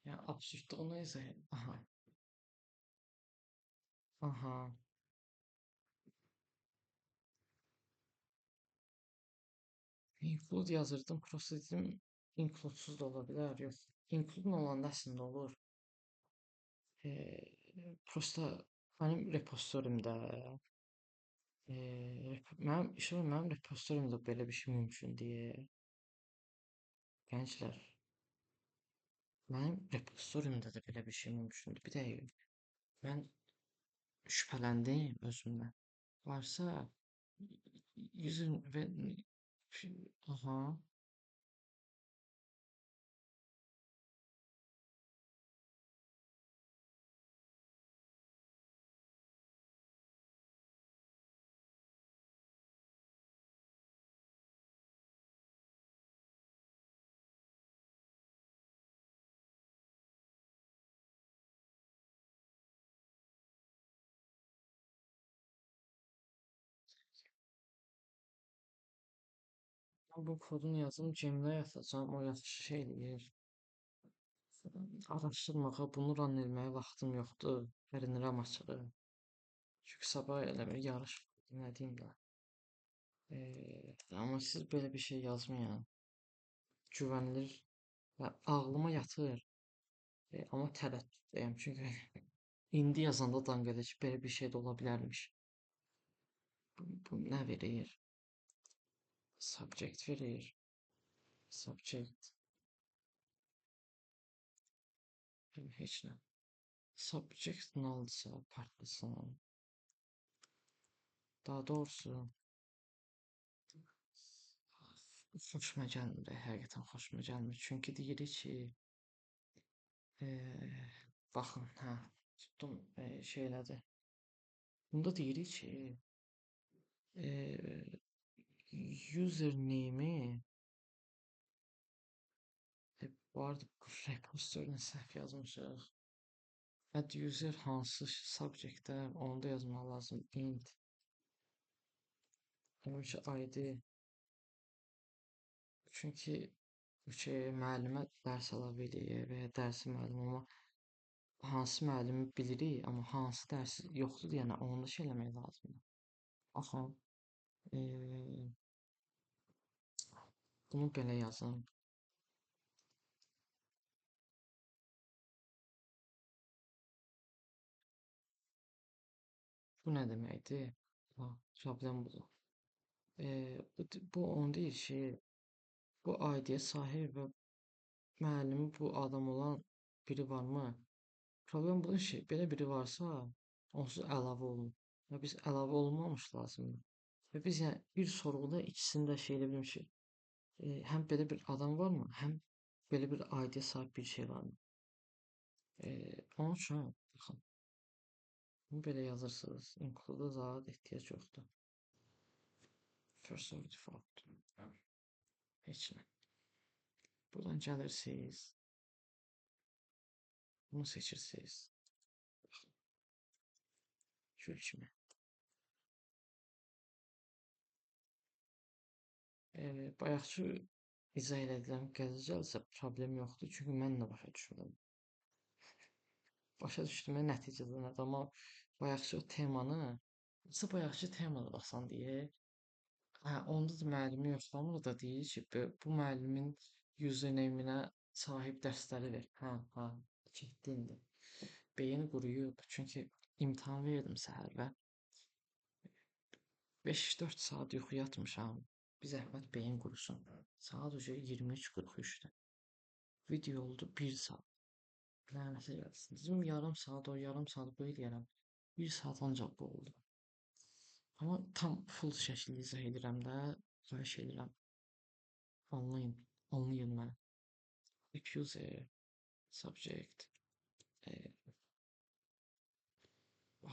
yəni absurdluğunu izah et. Aha, aha. Include yazırdım, prosta dedim include-suz da ola bilər. Yox, include olanda əslində olur. Prosta mənim repozitoriyumda mənim repozitoriyumda belə bir şey mümkün deyə. Gənclər, mənim repozitoriyumda da belə bir şey mümkündür. Bir dəqiqə. Mən şübhələndim özümdən. Varsa yüzün və aha. Mən bu kodun yazım Gmail atacağım. O yaxşı şey eləyir. Araşdırmağa, bunu run etməyə vaxtım yoxdur. Öyrənirəm açığı. Çünki sabah elə bir yarış var, nə deyim də. Amma siz belə bir şey yazmayın. Güvənilir və ağlıma yatır. Amma tərəddüddəyəm. Çünki indi yazanda danqada ki, belə bir şey də ola bilərmiş. Bu nə verir? Subject verir. Subject. Heç nə. Subject nullsa partlasın. Daha doğrusu xoşuma gəlmir, həqiqətən xoşuma gəlmir. Çünki deyirik ki, baxın, hə, tutdum şeylədi. Bunda deyirik ki, username-i bu arada bu repositoryuna səhv yazmışıq. Add user hansı subject-də onu da yazmaq lazım. Int. Demək ki, ID. Çünki müəllimə dərs əlavə eləyir və ya dərsi müəllim amma hansı müəllimi bilirik, amma hansı dərsi yoxdur deyənə onu da şey eləmək lazımdır. Baxın, bunu belə yazın. Bu nə deməkdir? Problem budur. Bu onu deyir ki, bu ID-yə sahib və müəllimi bu adam olan biri varmı? Problem budur ki, belə biri varsa, onsuz əlavə olunur. Və biz əlavə olunmamış lazımdır. Və biz yəni bir sorğuda ikisini də şey edə bilirik ki, həm belə bir adam varmı, həm belə bir ID-yə sahib bir şey varmı? Onun üçün baxın, bunu belə yazırsınız. Include-a zat ehtiyac yoxdur. First of default. Heç nə. Buradan gəlirsiniz. Bunu seçirsiniz. Gül kimi. Bayaqçı izah elədiyim gələcəksə problem yoxdur, çünki mən də başa düşmürəm. Başa düşdüm nəticədə nədir, amma bayaqçı o temanı, nəsə bayaqçı temada baxsan deyə, hə, onda da müəllimi yoxlamır da deyir ki, bu müəllimin username-inə sahib dərsləri ver. Hə, getdi indi. Beyin quruyub, çünki imtahan verdim səhər və 5-4 saat yuxu yatmışam. Bir zəhmət beyin qurusun. Saat ucu 23:43-dür. Video oldu 1 saat. Lənətə gəlsin. Dedim yarım saat o, yarım saat bu eləyərəm. 1 saat ancaq bu oldu. Amma tam full şəkildə izah edirəm də, xahiş edirəm. Anlayın məni. Accuser, subject, e,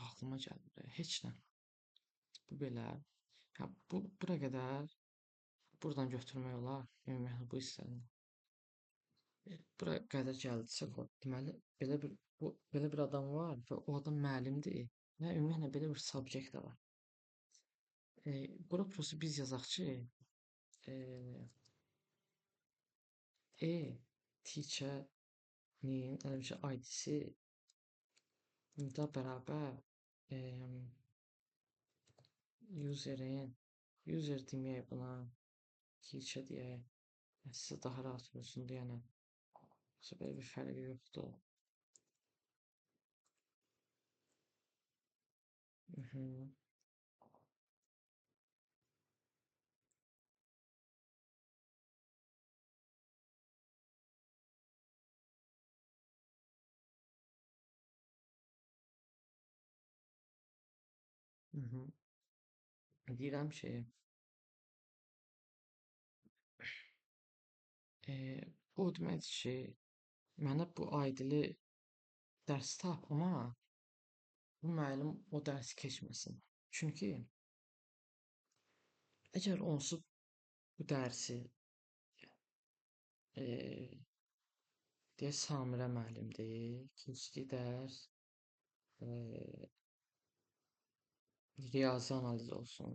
aklıma gəlmir. Heç nə. Bu belə. Hə, bura qədər buradan götürmək olar. Ümumiyyətlə bu hissəni. Bura qədər gəldisə, deməli belə bir adam var və o adam müəllimdir. Və ümumiyyətlə belə bir subject də var. Bura prosta biz yazaq ki, teacher-nin ID-si da bərabər user-in, user deməyək buna, teacher deyək. Sizə daha rahat olsun deyənə. Yoxsa belə bir fərqi yoxdur. Deyirəm ki, bu deməkdir ki, mənə bu ID-li dərs tap, amma bu müəllim o dərsi keçməsin. Çünki əgər onsuz bu dərsi deyək Samirə müəllimdir, keçdiyi dərs riyazi analiz olsun.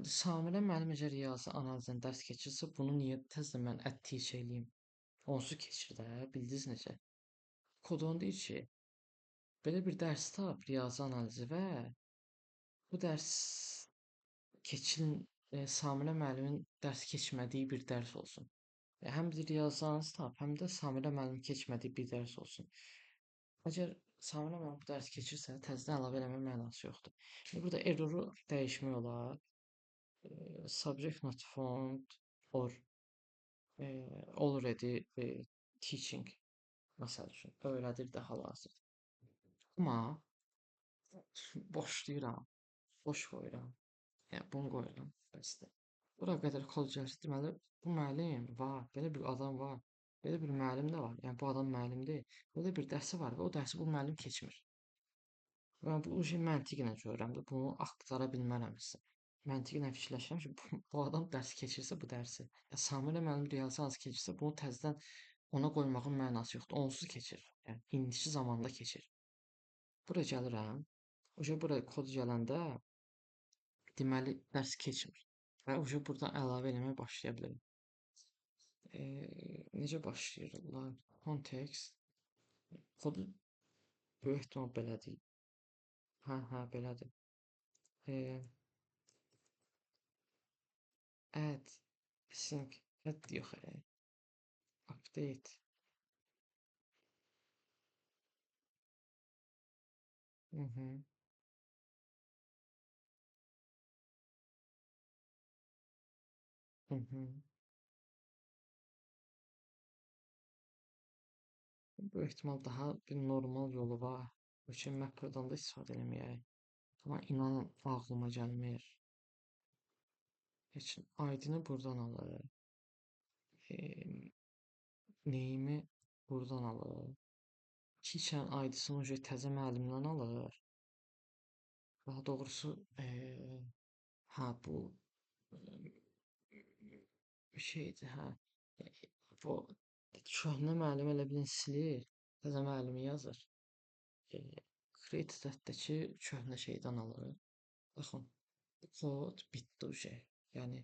Samirə müəllim əgər riyazi analizdən dərs keçirsə, bunu niyə təzədən mən teach eləyim? Onsuz keçir də, bildiniz necə? Kodon deyir ki, belə bir dərs tap, riyazi analizi və bu dərs Samirə müəllimin dərs keçmədiyi bir dərs olsun. Həm də riyazi analiz tap, həm də Samirə müəllim keçmədiyi bir dərs olsun. Əgər Samirə müəllim bu dərs keçirsə, təzədən əlavə eləmək mənası yoxdur. Burada erroru dəyişmək olar. Subject not found or already teaching məsəl üçün öyrədir də hal-hazırda. Amma boşlayıram, boş qoyuram. Yəni bunu qoyuram. Bəsdir. Bura qədər kod gəlsə, deməli bu müəllim var, belə bir adam var. Belə bir müəllim də var. Yəni bu adam müəllimdir. Belə bir dərsi var və o dərsi bu müəllim keçmir. Mən bu məntiqlə görürəm də, bunu axtara bilmərəm sizə. Məntiqlə fikirləşirəm ki, bu adam dərs keçirsə bu dərsi, ya Samirə müəllim riyazi analiz keçirsə, bunu təzədən ona qoymağın mənası yoxdur. Onsuz keçir. Yəni indiki zamanda keçir. Bura gəlirəm. Bura kod gələndə deməli dərs keçmir. Və buradan əlavə eləməyə başlaya bilərəm. Necə başlayırlar? Context. Kodu böyük ehtimal belədir. Hə, belədir. Add sync yox. Update. Bu ehtimal daha bir normal yolu var. Bu ki Mapper'dan da istifadə eləməyək. Amma inanın ağlıma gəlmir. Heç ID-ni buradan alır. Neyimi buradan alır. Teacher ID-sini təzə müəllimdən alır. Daha doğrusu hə bu şeydir, hə. Bu köhnə müəllim elə bilin silir, təzə müəllimi yazır. Create-dəki köhnə şeydən alır. Baxın, Bu kod bitdi uje. Yəni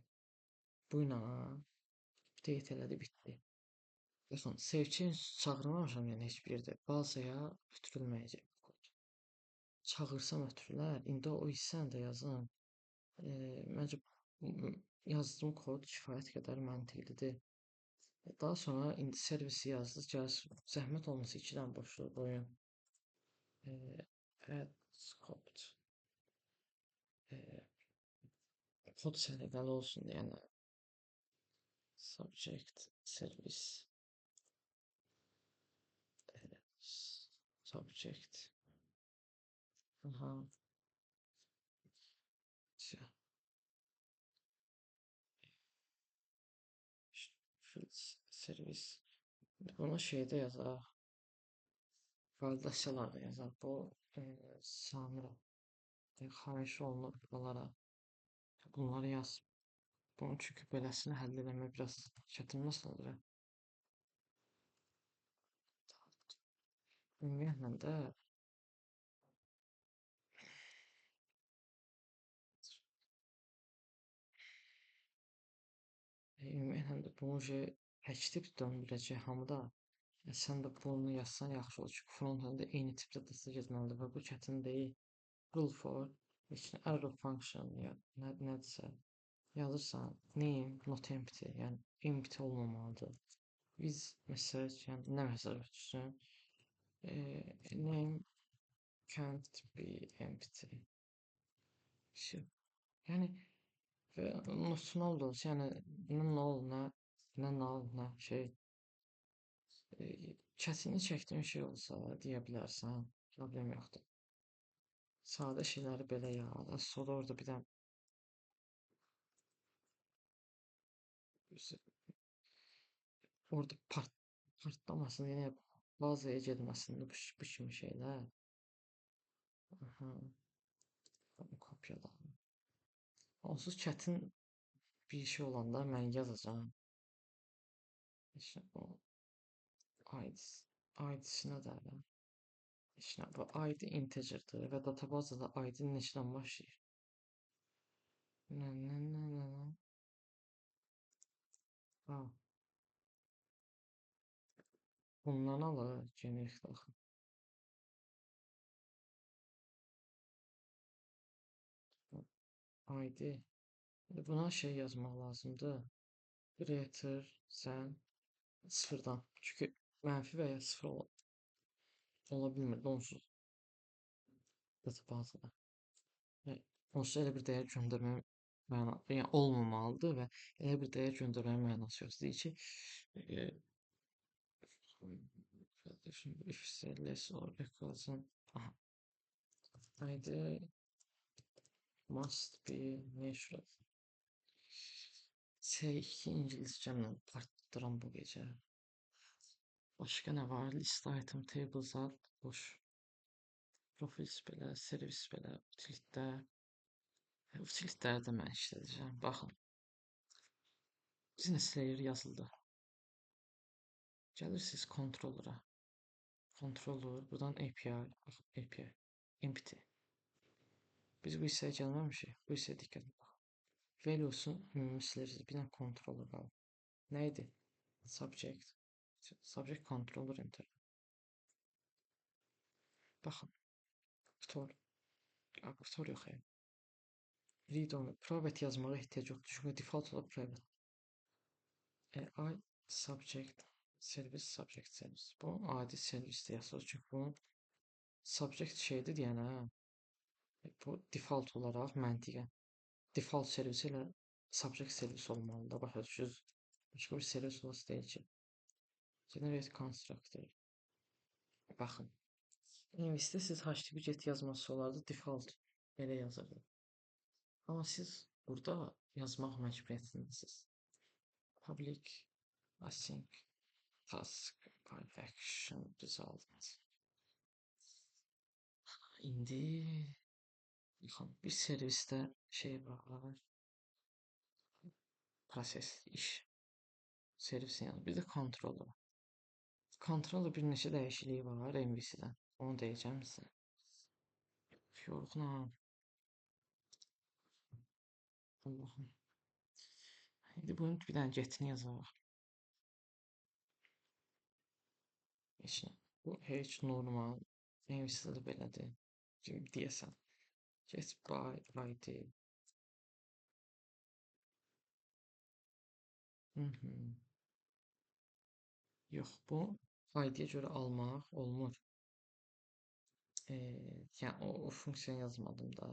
bu ilə update elədi, bitdi. Baxın, save change çağırmamışam yəni heç bir yerdə. Bazaya ötürülməyəcək bu kod. Çağırsam ötürülər. İndi o hissəni də yazım. Məncə yazdığım kod kifayət qədər məntiqlidir. Daha sonra indi servisi yazdı. Gəl zəhmət olmasa 2 dənə boşluq qoyun. Add scope. Kod səliqəli olsun deyənə subject service subject. Aha. Servis. Bunu şeydə yazaq. Validasiyalarda yazaq. Bu Samira. Xahiş olunur buralara. Bunları yaz. Bunun çünki beləsini həll eləmək biraz çətin məsələdir. Ümumiyyətlə də bunu təkdib döndürəcək hamıda. Sən də bunu yazsan yaxşı olur. Çünki frontend eyni tipdə data getməlidir və bu çətin deyil. Rule for içinə arrow function ya nədirsə yazırsan. Name not empty, yəni empty olmamalıdır. Biz mesaj, yəni nə mesaj ötürsün? Name can't be empty. Yəni və notional da olsa, yəni nə null, nə şey çətinlik çəkdiyin şey olsa deyə bilərsən, problem yoxdur. Sadə şeyləri belə yaz. Sonra orada bir dənə orada partlamasın, yəni bazaya getməsin bu kimi şeylər. Aha. Bunu kopyala. Onsuz çətin bir şey olanda mən yazacağam. İşte bu ID-sinə də İşte bu ID integerdir və databazada ID neçədən başlayır? Ha. Bundan alır generik daxil. ID. Buna şey yazmaq lazımdır. Greater than sıfırdan. Çünki mənfi və ya sıfır ola bilmir onsuz databazada. Onsuz elə bir dəyər göndərməyə yəni olmamalıdır və elə bir dəyər göndərməyə mənası yoxdur. Deyir ki, if less or equals aha. ID must be natural. C2 İngilizcəmlə partdıram bu gecə. Başqa nə var? List item tables alt boş. Profils belə, servis belə, utilitlər. Utilitləri də mən işlədəcəm. Baxın. Business layer yazıldı. Gəlirsiniz controller'a. Controller, buradan API, API, empty. Biz bu hissəyə gəlməmişik. Bu hissəyə diqqət edin. Value'sun ümumi siliriz. Bir dənə controller qalır. Nə idi? Subject. Subject controller enter. Baxın. Qutor yox yəni. Read only. Private yazmağa ehtiyac yoxdur. Çünki default olaraq private. I subject service. Bu adi servisdə yazılır. Çünki bunun subject şeydir deyənə. Bu default olaraq məntiqən. Default servisi ilə subject servis olmalıdır. Başa düşürsünüz. Başqa bir servis olası deyil ki. Generate constructor. Baxın. İnvestdə siz HTTP get yazması olardı. Default belə yazırdı. Amma siz burada yazmaq məcburiyyətindəsiniz. Public async task by action result. İndi baxın, bir servisdə şey var. Proses, iş. Servisin yanı. Bir də controller. Controller bir neçə dəyişikliyi var MVC-dən. Onu deyəcəm sizə. Yorğunam. Allah'ım. İndi bunun bir dənə getini yazaq. Heç nə. Bu heç normal. Ingiliscə də belədir. Kimi deyəsən. Get by ID. Mhm. Yox, bu ID-yə görə almaq olmur. Yəni o funksiyanı yazmadım da.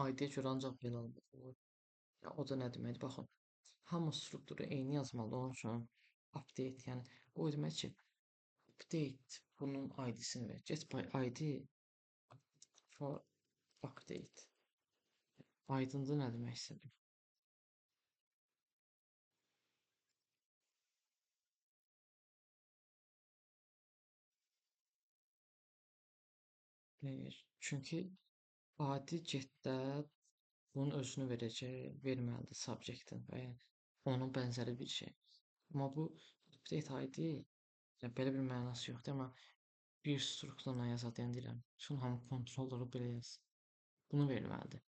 ID-yə görə ancaq belə almaq olur. Ya o da nə deməkdir? Baxın. Hamı strukturu eyni yazmalıdır. Onun üçün update, yəni o demək ki, update bunun ID-sini ver. Get by ID for update. Aydındır nə demək istədim? Çünki adi getdə bunun özünü verəcək, verməlidir subject-in və ya onun bənzəri bir şey. Amma bu update ID ya belə bir mənası yoxdur, amma bir strukturla yazadığını deyirəm. Bütün hamı kontrolları belə yaz. Bunu verməlidir.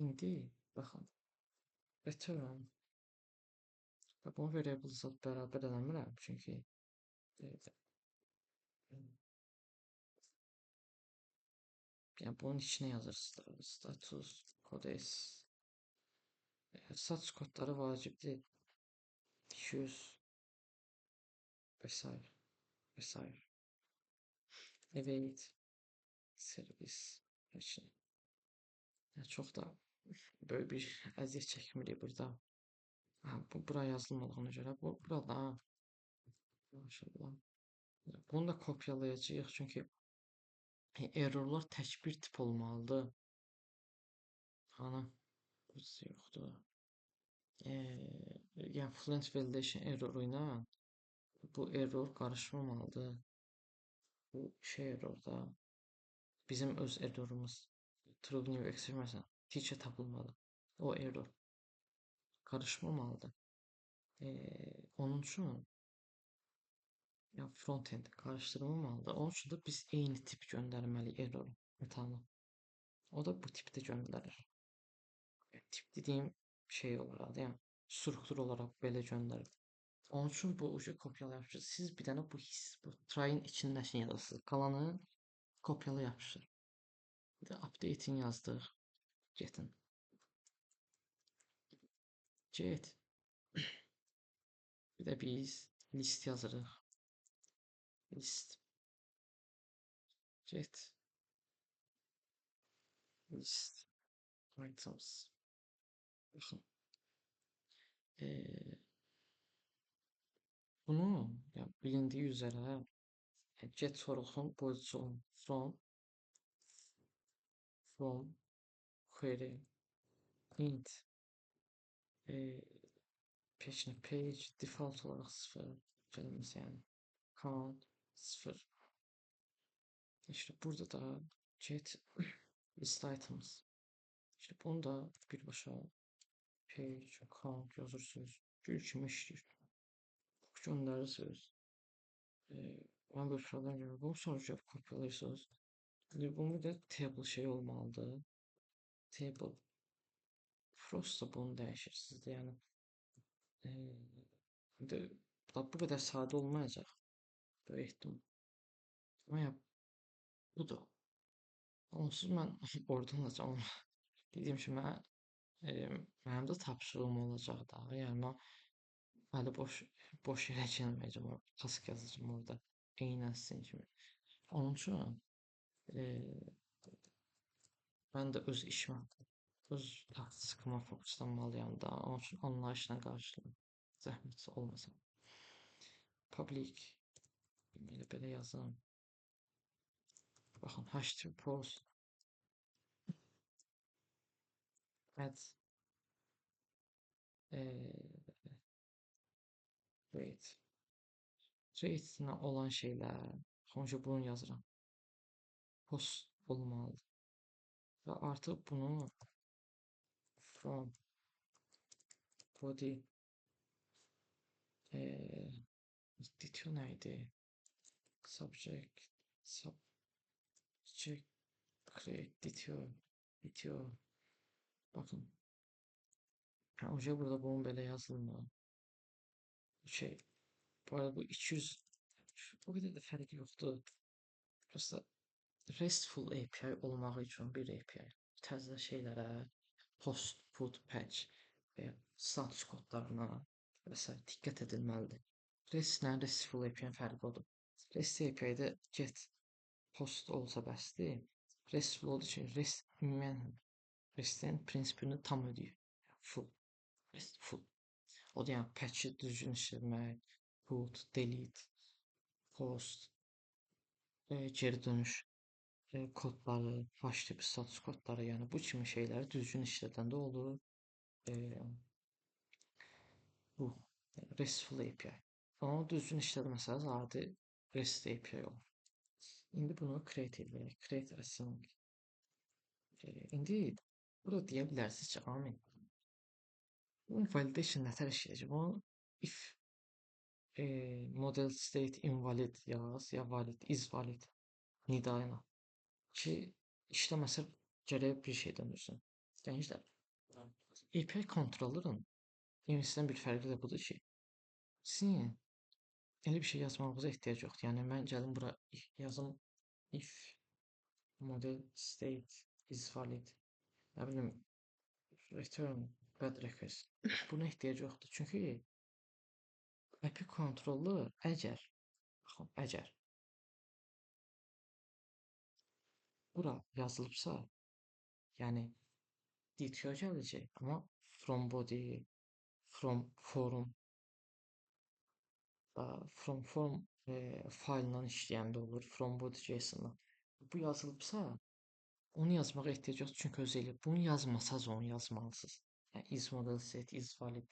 İndi baxın. Return. Və bunu variable bərabər eləmirəm, çünki e, yəni bunun içinə yazırsınız. Status codes. Status kodları vacibdir. 200 və s. və s. Evet. Servis. Heç nə. Yəni çox da böyük bir əziyyət çəkmirik burada. Ha, bu bura yazılmadığına görə burada maşallah. Bunu da kopyalayacağıq, çünki errorlar tək bir tip olmalıdır. Ana burası yoxdur. Yəni fluent validation erroru ilə bu error qarışmamalıdır. Bu şey errorda bizim öz errorumuz true new exception məsələn teacher tapılmadı. O error qarışmamalıdır. Onun üçün yəni frontend qarışdırılmamalıdır. Onun üçün də biz eyni tip göndərməliyik error metanı. O da bu tipdə göndərir. Tip dediyim şey olaraq, yəni struktur olaraq belə göndərir. Onun üçün bu ucu kopyala yapışır. Siz bir dənə bu try-in içindəkini yazırsınız. Qalanı kopyala yapışır. Bir də update'in yazdıq. Get'in. Get. Bir də biz list yazırıq. List. Get. List. Items. Baxın. Bunu yəni, bilindiyi üzərə get sorğusun pozisyon from query int page default olaraq 0 gəlməsi, yəni count 0. İşte burada da get list items. İşte bunu da birbaşa page count yazırsınız. Gül kimi işləyir. Göndərirsiniz. Mən bir problem görürüm. Bunu sonra kopyalayırsınız. Bunu da table şey olmalıdır. Table. Prosta bunu dəyişirsiniz. Yəni bu qədər sadə olmayacaq. Böyük ehtimal. Amma ya budur. Onsuz mən oradan alacağam. Dediyim kimi mənim də tapşırığım olacaq da. Yəni mən hələ boş yerə gəlməyəcəm. Task yazacağam orada. Eynən sizin kimi. Onun üçün mən də öz işimə, öz taskıma fokuslanmalıyam da. Onun üçün anlayışla qarşılayım. Zəhmət olmasın. Public. Belə yazın. Baxın, HTTP post. Add. Wait. Rate-nə olan şeylər. Sonuçta bunu yazıram. Post olmalıdır. Və artıq bunu from body detail nə idi? Subject create detail bitiyor. Bakın. Ha, hoca burada bunun böyle yazılımı. Şey. Bu arada bu 200 o kadar da fərqi yoxdur. Prosta RESTful API olmağı üçün bir API. Təzə şeylərə, post, put, patch və ya status kodlarına və s. diqqət edilməlidir. REST ilə RESTful API-nin fərqi odur. REST API-də get post olsa bəsdir. RESTful olduğu üçün REST ümumən REST-in prinsipini tam ödəyir. Full. RESTful. O da yəni patch-i düzgün işləmək, put, delete, post, geri dönüş kodları, hash tipi status kodları, yəni bu kimi şeyləri düzgün işlədəndə olur. E, bu RESTful API. Onu düzgün işlətməsəz adi REST API olur. İndi bunu create edək. Create async. İndi burada deyə bilərsiniz ki, Amin, bu validation nətər işləyəcək? Bunu if model state invalid yaz, ya valid, is valid nida ilə ki, işləməsə gərək bir şey döndürsün. Gənclər, API kontrolörün ingilisdən bir fərqi də budur ki, sizin elə bir şey yazmağınıza ehtiyac yoxdur. Yəni mən gəlim bura yazım if model state is valid, nə bilim return bad request. Buna ehtiyac yoxdur. Çünki API kontrolu əgər bura yazılıbsa, yəni DTO gələcək, amma from body, from forum from form faylından işləyəndə olur, from body JSON-dan. Bu yazılıbsa, onu yazmağa ehtiyac yoxdur, çünki özü elə. Bunu yazmasaz onu yazmalısınız. Yəni is model set is valid.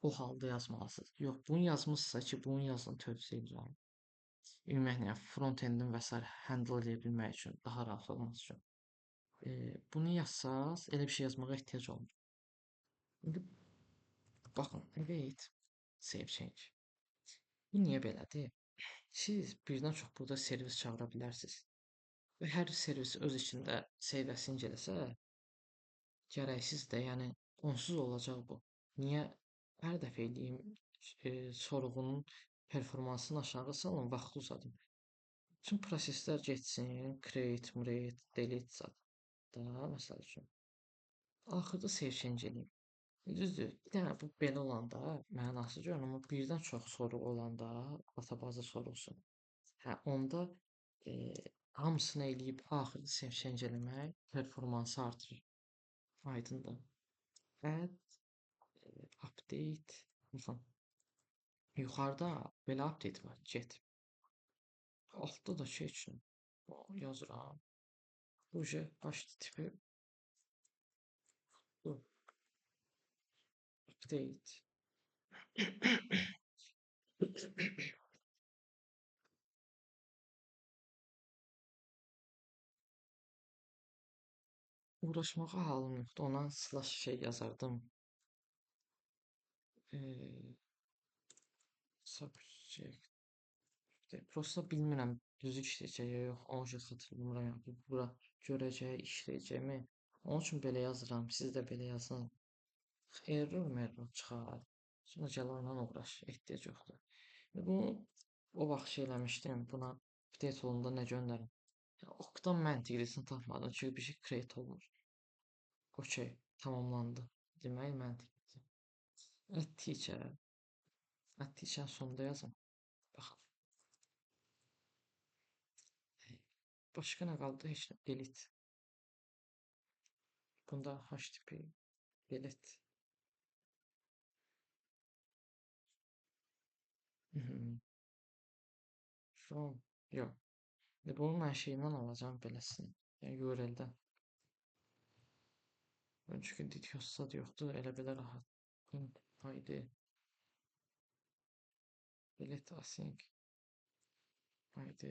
O halda yazmalısınız. Yox, bunu yazmışsa ki, bunu yazın tövsiyə edirəm. Ümumiyyətlə, front-endin və s. handle edə bilmək üçün, daha rahat olması üçün. Bunu yazsaz, elə bir şey yazmağa ehtiyac olmur. İndi baxın, wait, save change. Bu niyə belədir? Siz birdən çox burada servis çağıra bilərsiniz. Və hər servis öz içində save async eləsə, gərəksiz də, yəni onsuz olacaq bu. Niyə hər dəfə eləyim sorğunun performansını aşağı salın, vaxtı uzadın. Bütün proseslər getsin, create, delete zat da, məsəl üçün. Axırda save change eləyim. Düzdür, bir dənə bu belə olanda mənası görünür, amma birdən çox soru olanda, databaza sorulsun. Hə, onda hamısını eləyib axırda save change eləmək performansı artırır. Aydındır. Add, update, baxın. Yuxarıda belə update var, get. Altda da şey üçün yazıram. Proje HTTP update. Uğraşmağa halım yoxdur. Ona slash şey yazardım. Subject. Prosta bilmirəm düzü işləyəcək ya yox. Onu şey xatırlamıram. Yəni bura görəcək, işləyəcəkmi? Onun üçün belə yazıram. Siz də belə yazın. Error çıxar. Sonra gəl ondan uğraş. Ehtiyac yoxdur. Bunu o vaxt şey eləmişdim. Buna update olunda nə göndərim? Oktan məntiqlisini tapmadım. Çünki bir şey create olmur. Okey, tamamlandı. Demək məntiqlidir. Add teacher. Add teacher sonunda yazın. Baxın. Başqa nə qaldı? Heç nə. Delete. Bunda HTTP delete. From. Yox. Bunu mən şeyindən alacağım beləsini. Yəni URL-dən. Çünki DTOS da yoxdur. Elə belə rahat. ID. Delete async. ID.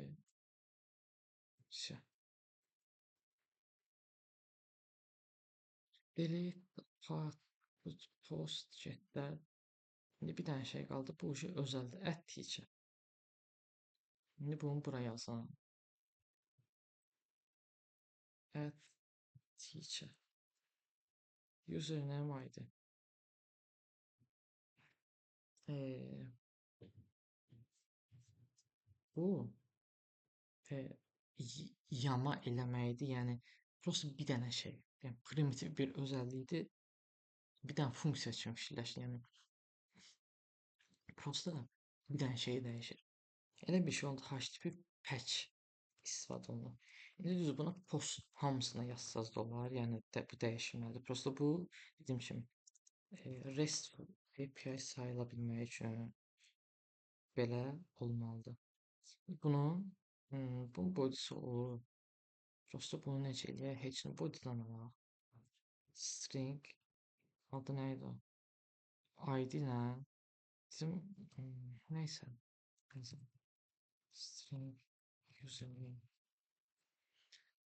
Şey. Delete post getlər. İndi bir dənə şey qaldı. Bu şey özəldir. Add teacher. İndi bunu buraya yazam. Add teacher. Username ID. Ee, bu yama eləməkdir. Yəni prosta bir dənə şey. Yəni primitiv bir özəllikdir. Bir dənə funksiya kimi fikirləşin. Yəni prosta bir dənə şey dəyişir. Elə bir şey oldu HTTP patch istifadə olunur. İndi düz buna post hamısına yazsaz da olar. Yəni bu dəyişilməlidir. Prosta bu dediyim kimi RESTful API sayıla bilmək üçün belə olmalıdır. Bunun body'si olur. Prosta bunu necə eləyək? Heç nə body'dan alaq. String adı nə idi o? ID nə? Bizim neysə. String username.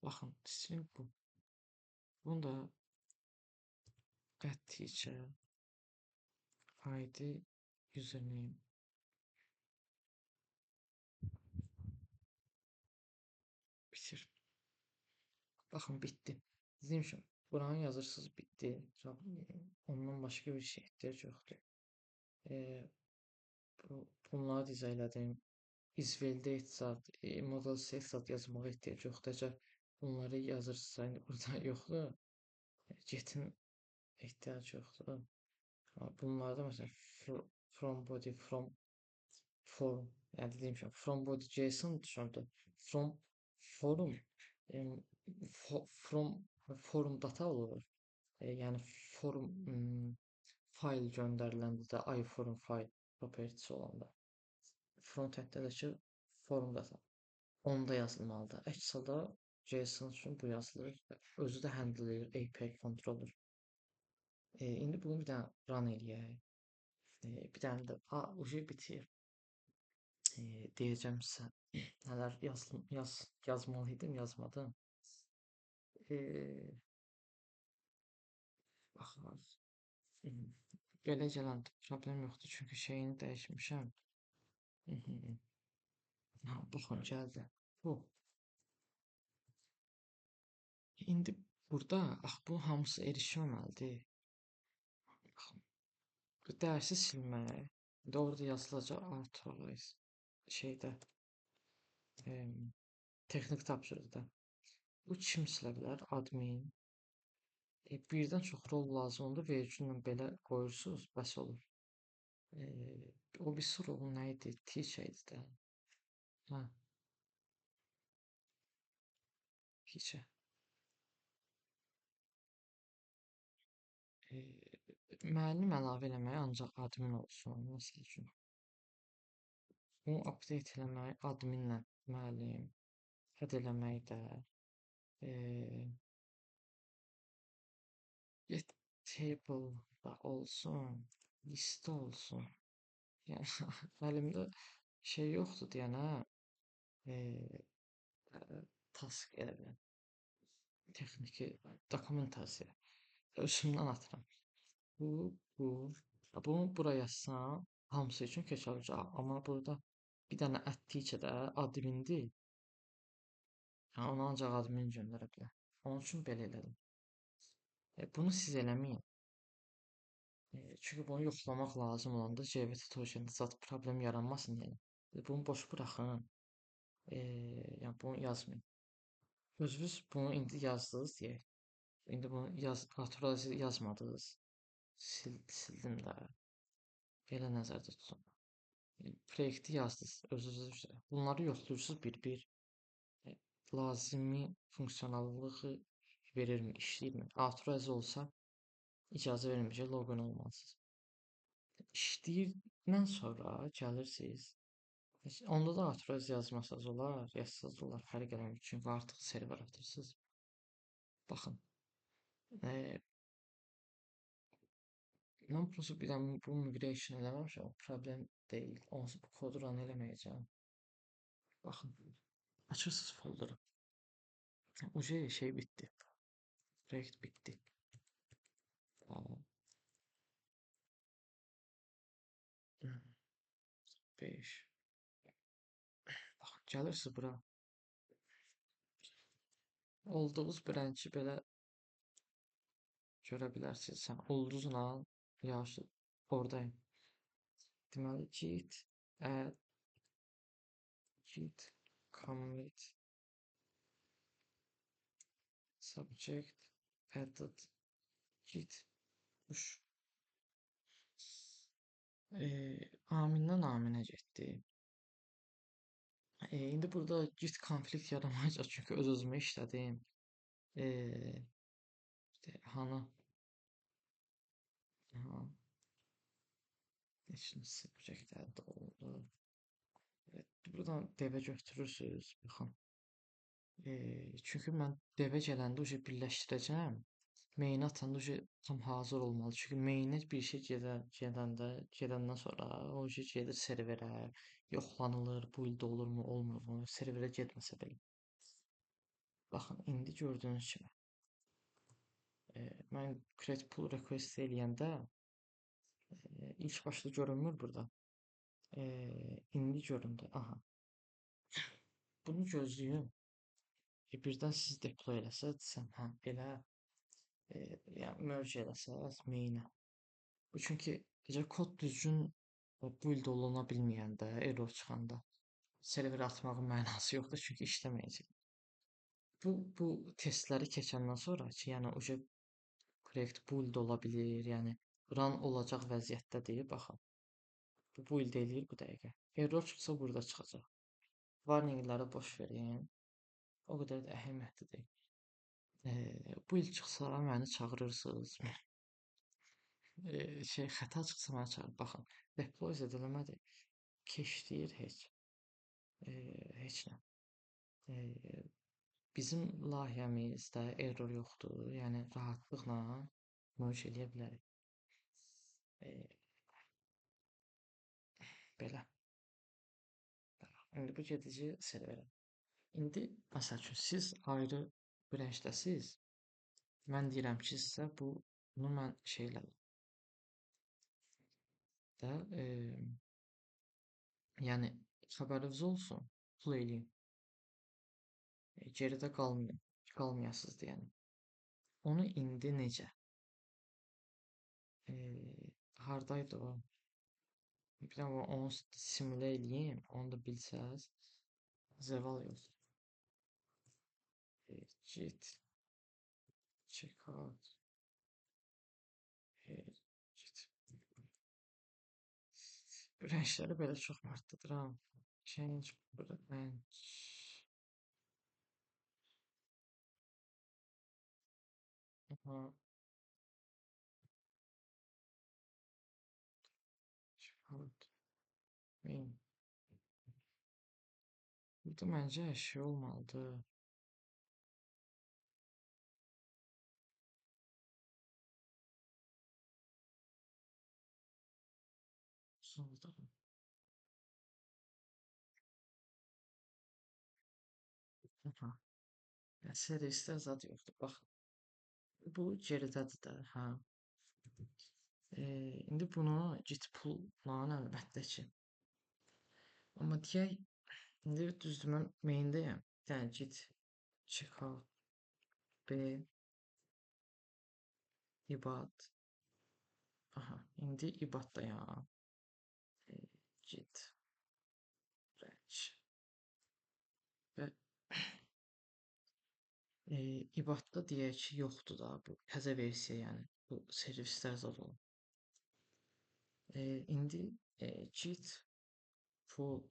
Baxın, string bu. Bunu da get teacher ID username. Bitir. Baxın, bitdi. Bizim üçün buranı yazırsınız, bitdi. Ondan başqa bir şey ehtiyac yoxdur. Bunları dizayn elədim. Isveldə zat, model set zat yazmağa ehtiyac yoxdur. Əgər bunları yazırsınızsa, indi burada yoxdur. Get'in ehtiyac yoxdur. Bunlarda məsələn from body, from form, yəni dediyim kimi from body JSON düşürdü. From forum from forum data olur. Yəni forum fayl göndəriləndə də iForum fayl propertisi olanda frontenddə forum data onda yazılmalıdır. Əks halda JSON üçün bu yazılır. Özü də handle edir, API controller. İndi bunu bir dənə run eləyək. Bir dənə də ucu bitir. Deyəcəm sizə nələr yazmalıydım, yazmadım. Baxaq. Belə gələn problem yoxdur, çünki şeyini dəyişmişəm. Baxın, gəldi. Bu. İndi burada, bu hamısı erişməməlidir. Baxın. Dərsi silmək. İndi orada yazılacaq authorize şeydə texnik tapşırıqda. Bu kim silə bilər? Admin. Birdən çox rol lazım olur. Vergüllə belə qoyursunuz, bəs olur. O bir rol nə idi? Teacher idi də. Hə. Teacher. Müəllim əlavə eləməyə ancaq admin olsun, məsəl üçün. Bunu update eləmək adminlə müəllim, add eləmək də get table da olsun, listə olsun. Yəni əlimdə şey yoxdur deyənə task elə bilən texniki dokumentasiya özümdən atıram. Bunu buraya yazsam hamısı üçün keçərli. Amma burada bir dənə teacher də admindir. Yəni onu ancaq admin göndərə bilər. Onun üçün belə elədim. Bunu siz eləməyin. Çünki bunu yoxlamaq lazım olanda JVT tojunda zat problem yaranmasın deyə. Bunu boş buraxın. Yəni bunu yazmayın. Özünüz bunu indi yazdınız deyək. İndi bunu authorize yazmadınız. Sildim də. Belə nəzərdə tutun. Proyekti yazdınız özünüz üzrə. Bunları yoxlayırsınız bir-bir. Lazımi funksionallığı verirmi, işləyirmi? Authorize olsa icazə verməyəcək, loqin olmalısınız. İşləyirdən sonra gəlirsiniz. Onda da authorize yazmasanız olar, yazsanız olar, fərq eləmir. Çünki artıq server atırsınız. Baxın. Mən prosta bir dənə bu migration eləməmişəm, problem deyil. Onsuz bu kodu run eləməyəcəm. Baxın. Açırsınız folderı. Uca şey bitdi. Projekt bitdi. Tamam. 5. Bax, gəlirsiniz bura. Olduğunuz branch'i belə görə bilərsiniz. Sən ulduzla yaxşı ordayım. Deməli git, add, git, commit, subject, added, git, push. Amindən aminə getdi. İndi burada git konflikt yaramayacaq çünki öz-özümə işlədim. Eee, hanı, aha, neçin subject add oldu. Evet, buradan devə götürürsünüz. Baxın. Çünki mən devə gələndə uje birləşdirəcəm. Main atanda uje tam hazır olmalı. Çünki mainə bir şey gedəndən sonra o uje gedir serverə, yoxlanılır, build olurmu, olmurmu, serverə getməsə belə. Baxın, indi gördüyünüz kimi. Mən create pull request eləyəndə ilk başda görünmür burada. İndi göründü. Aha. Bunu gözləyim. Birdən siz deploy eləsəz, hə, elə yəni merge eləsəz mainə. Bu çünki kod düzgün build oluna bilməyəndə, error çıxanda serverə atmağın mənası yoxdur çünki işləməyəcək. Bu testləri keçəndən sonra ki, yəni uje correct build ola bilir, yəni run olacaq vəziyyətdədir, baxın. Bu build eləyir bu dəqiqə. Error çıxsa burada çıxacaq. Warningləri boş verin. O qədər də əhəmiyyətli deyil. Build çıxsa məni çağırırsınız. Xəta çıxsa məni çağır. Baxın, deploy ediləmədi. Keşləyir heç. Heç nə. Bizim layihəmizdə error yoxdur. Yəni rahatlıqla merge eləyə bilərik. Belə. İndi bu gedici serverə. İndi məsəl üçün siz ayrı branchdəsiz. Mən deyirəm ki, sizə bunu mən şey elədim. Də, yəni xəbəriniz olsun, pull eləyin. Geridə qalmayasınız yəni. Onu indi necə? Hardaydı o? Bir dənə onu simulə eləyim, onu da bilsəz. Zeval yox. Git, check out, git. Branchləri belə çox maraqlıdır ha. Change branch. Aha. Check out. Main. Burada məncə şey olmalıdır. Solda. Aha. Yəni servisdə zad yoxdur. Bax, bu geridədir də, hə. İndi bunu git pull-la əlbəttə ki. Amma deyək, indi düzdür mən maindəyəm. Yəni git check out B ibad. Aha, indi ibaddayam. Git branch. Və ibadda deyək ki, yoxdur da bu təzə versiya, yəni bu servislər zad olur. İndi git pull,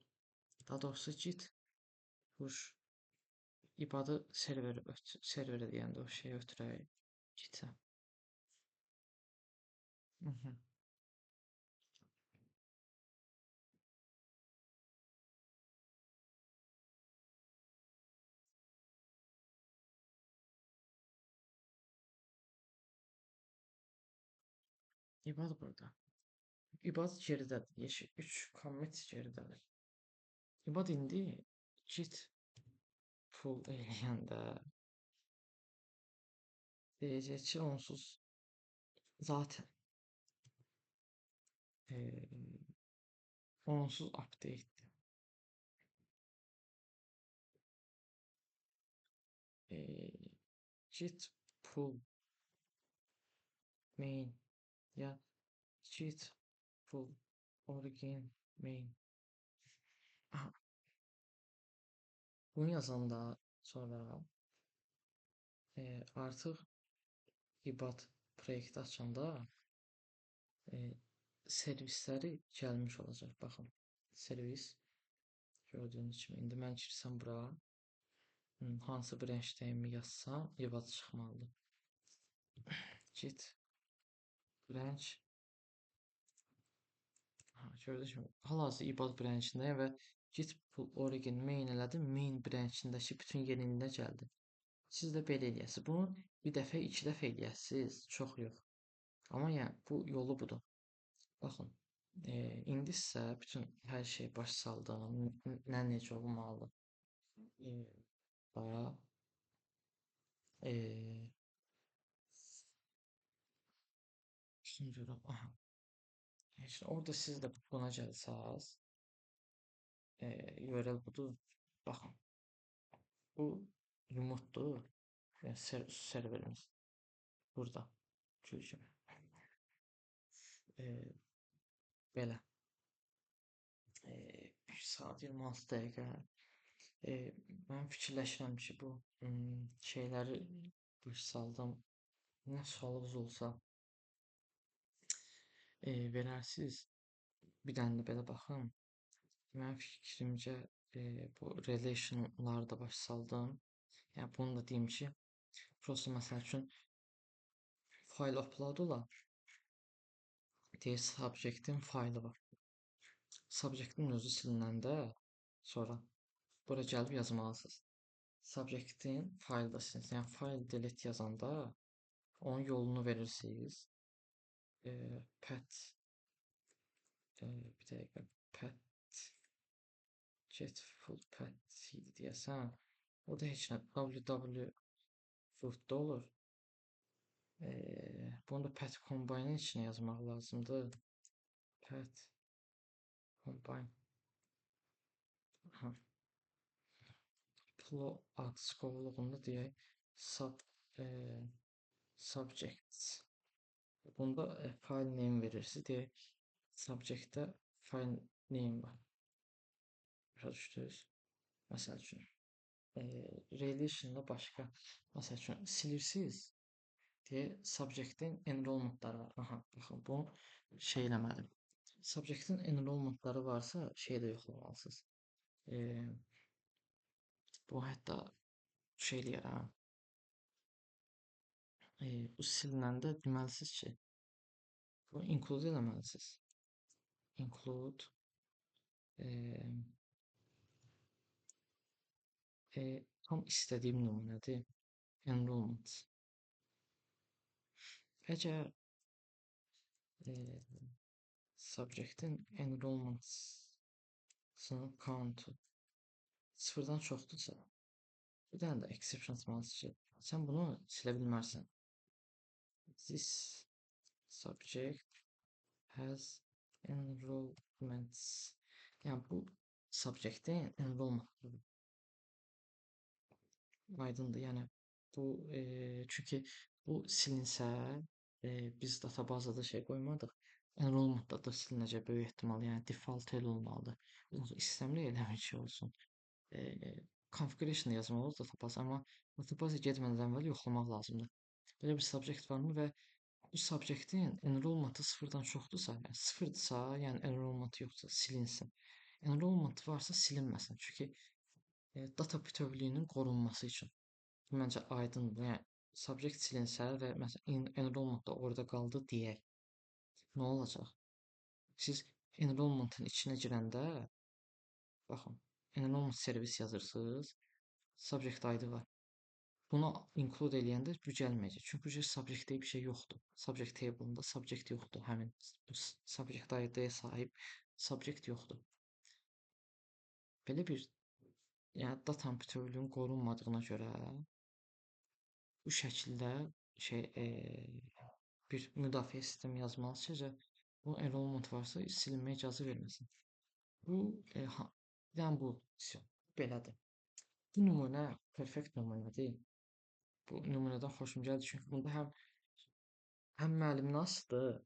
daha doğrusu git push ibadı serverə deyəndə o şeyi ötürək gitə. İbad burada. İbad geridədir. Yeşil 3 commit geridədir. İbad indi git pull eləyəndə deyəcək ki, onsuz zaten onsuz update. Git pull main ya cheat full origin main. Aha, bunu yazanda sonra artıq ibad proyekti açanda e, servisləri gəlmiş olacaq. Baxın, servis gördüyünüz kimi indi mən girsəm bura, hansı branch'dəyimi yazsam ibad çıxmalıdır. Git branch. Ha, gördüyünüz kimi hal-hazırda ibad branch'indəyəm və git pull origin main elədim. Main branch'indəki bütün yeniliyinə gəldi. Siz də belə eləyəsiniz. Bunu bir dəfə, iki dəfə eləyəsiniz. Çox yox. Amma yəni bu yolu budur. Baxın, indi isə bütün hər şey baş saldım. Nə necə olmalı? E, Baya e, şunu görürəm. Aha. İşte orada siz də buna gəlsəz, URL budur. Baxın, bu remote'dur. Yəni serverimiz burada. Görüşüm. Belə. 1 saat 26 dəqiqə. Mən fikirləşirəm ki, bu şeyləri baş saldım. Nə sualınız olsa verərsiz. Bir dənə də belə baxın. Mənim fikrimcə bu relationları da baş saldım. Yəni bunu da deyim ki, prosta məsəl üçün fayl upload ola. Deyir subject'in faylı var. Subject'in özü silinəndə sonra bura gəlib yazmalısınız. Subject'in faylı da silinsin. Yəni fayl delete yazanda onun yolunu verirsiniz. Pet bir dəqiqə pet get full pet deyəsən. O da heç nə www root'da olur. Bunu da pet combine'ın içine yazmaq lazımdır. Pet combine. Aha. Plo ad qovluğunda deyək subject. Bunda file name verirsiniz. Deyək subject'də file name var. Başa düşdünüz? Məsəl üçün relation'da başqa məsəl üçün silirsiniz. Deyə subject'in enrollment'ları var. Aha, baxın bu şey eləməli. Subject'in enrollment'ları varsa şey də yoxlamalısınız. Bu hətta şey eləyər ha. Bu silinəndə deməlisiniz ki, bu include eləməlisiniz. Include tam istədiyim nümunədir. Enrollment. Əgər subject'in enrollment-sının count'u sıfırdan çoxdursa, bir dənə də exception atmalısınız ki, sən bunu silə bilmərsən. This subject has enrollments. Yəni bu subject'in enrollment aydındır. Yəni bu çünki bu silinsə biz databazada şey qoymadıq. Enrollment-da da silinəcək böyük ehtimal. Yəni default el olmalıdır. Yox, istəmirik elə bir şey olsun. Configuration yazmalıyıq databaz, amma databazaya getmədən əvvəl yoxlamaq lazımdır. Belə bir subject varmı və bu subjectin enrollment-ı sıfırdan çoxdursa, yəni sıfırdırsa, yəni enrollment yoxdursa silinsin. Enrollment varsa silinməsin. Çünki data bütövlüyünün qorunması üçün. Məncə aydındır. Yəni subject silinsə və məsələn enrollment da orada qaldı deyək. Nə olacaq? Siz enrollment-ın içinə girəndə baxın, enrollment servis yazırsınız. Subject ID var. Bunu include eləyəndə gəlməyəcək. Çünki subject deyə bir şey yoxdur. Subject table-ında subject yoxdur. Həmin subject ID-yə sahib subject yoxdur. Belə bir yəni data bütövlüyünün qorunmadığına görə bu şəkildə bir müdafiə sistemi yazmalısınız ki, bu enrollment varsa silinməyə icazə verməsin. Bu yəni bu belədir. Bu nümunə perfekt nümunədir. Bu nümunədən xoşum gəldi çünki bunda həm həm müəllimin asılıdır,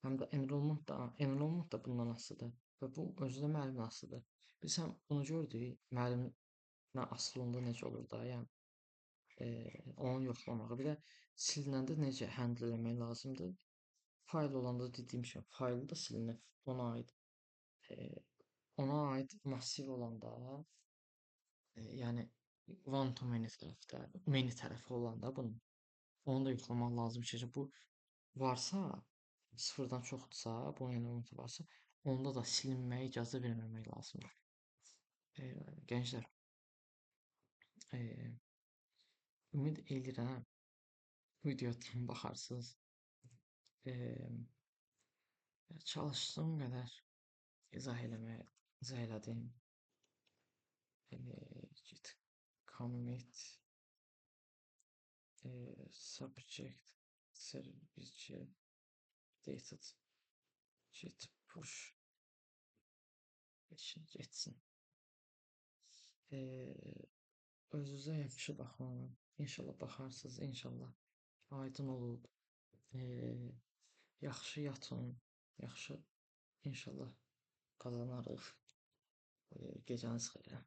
həm də enrollment da bundan asılıdır və bu özü də müəllimin asılıdır. Biz həm bunu gördük, müəllimə asılı olanda necə olur da, yəni onu yoxlamağı, bir də silinəndə necə həndl eləmək lazımdır. Fayl olanda dediyim kimi faylı da silinir ona aid. Eee, Ona aid massiv olanda, yəni one to many tərəfdə, many tərəfi olanda bunun onu da yoxlamaq lazım ki, bu varsa, sıfırdan çoxdursa, bu environment varsa, onda da silinməyə icazə verməmək lazımdır. Gənclər, eee, ümid edirəm videoya tam baxarsınız. Eee, Çalışdığım qədər izah elədim. Git commit subject service dated git push getsin. Özünüzə yaxşı baxın. İnşallah baxarsınız, inşallah aydın olub. Eee, Yaxşı yatın, yaxşı inşallah qazanarıq. Gecəniz xeyrə.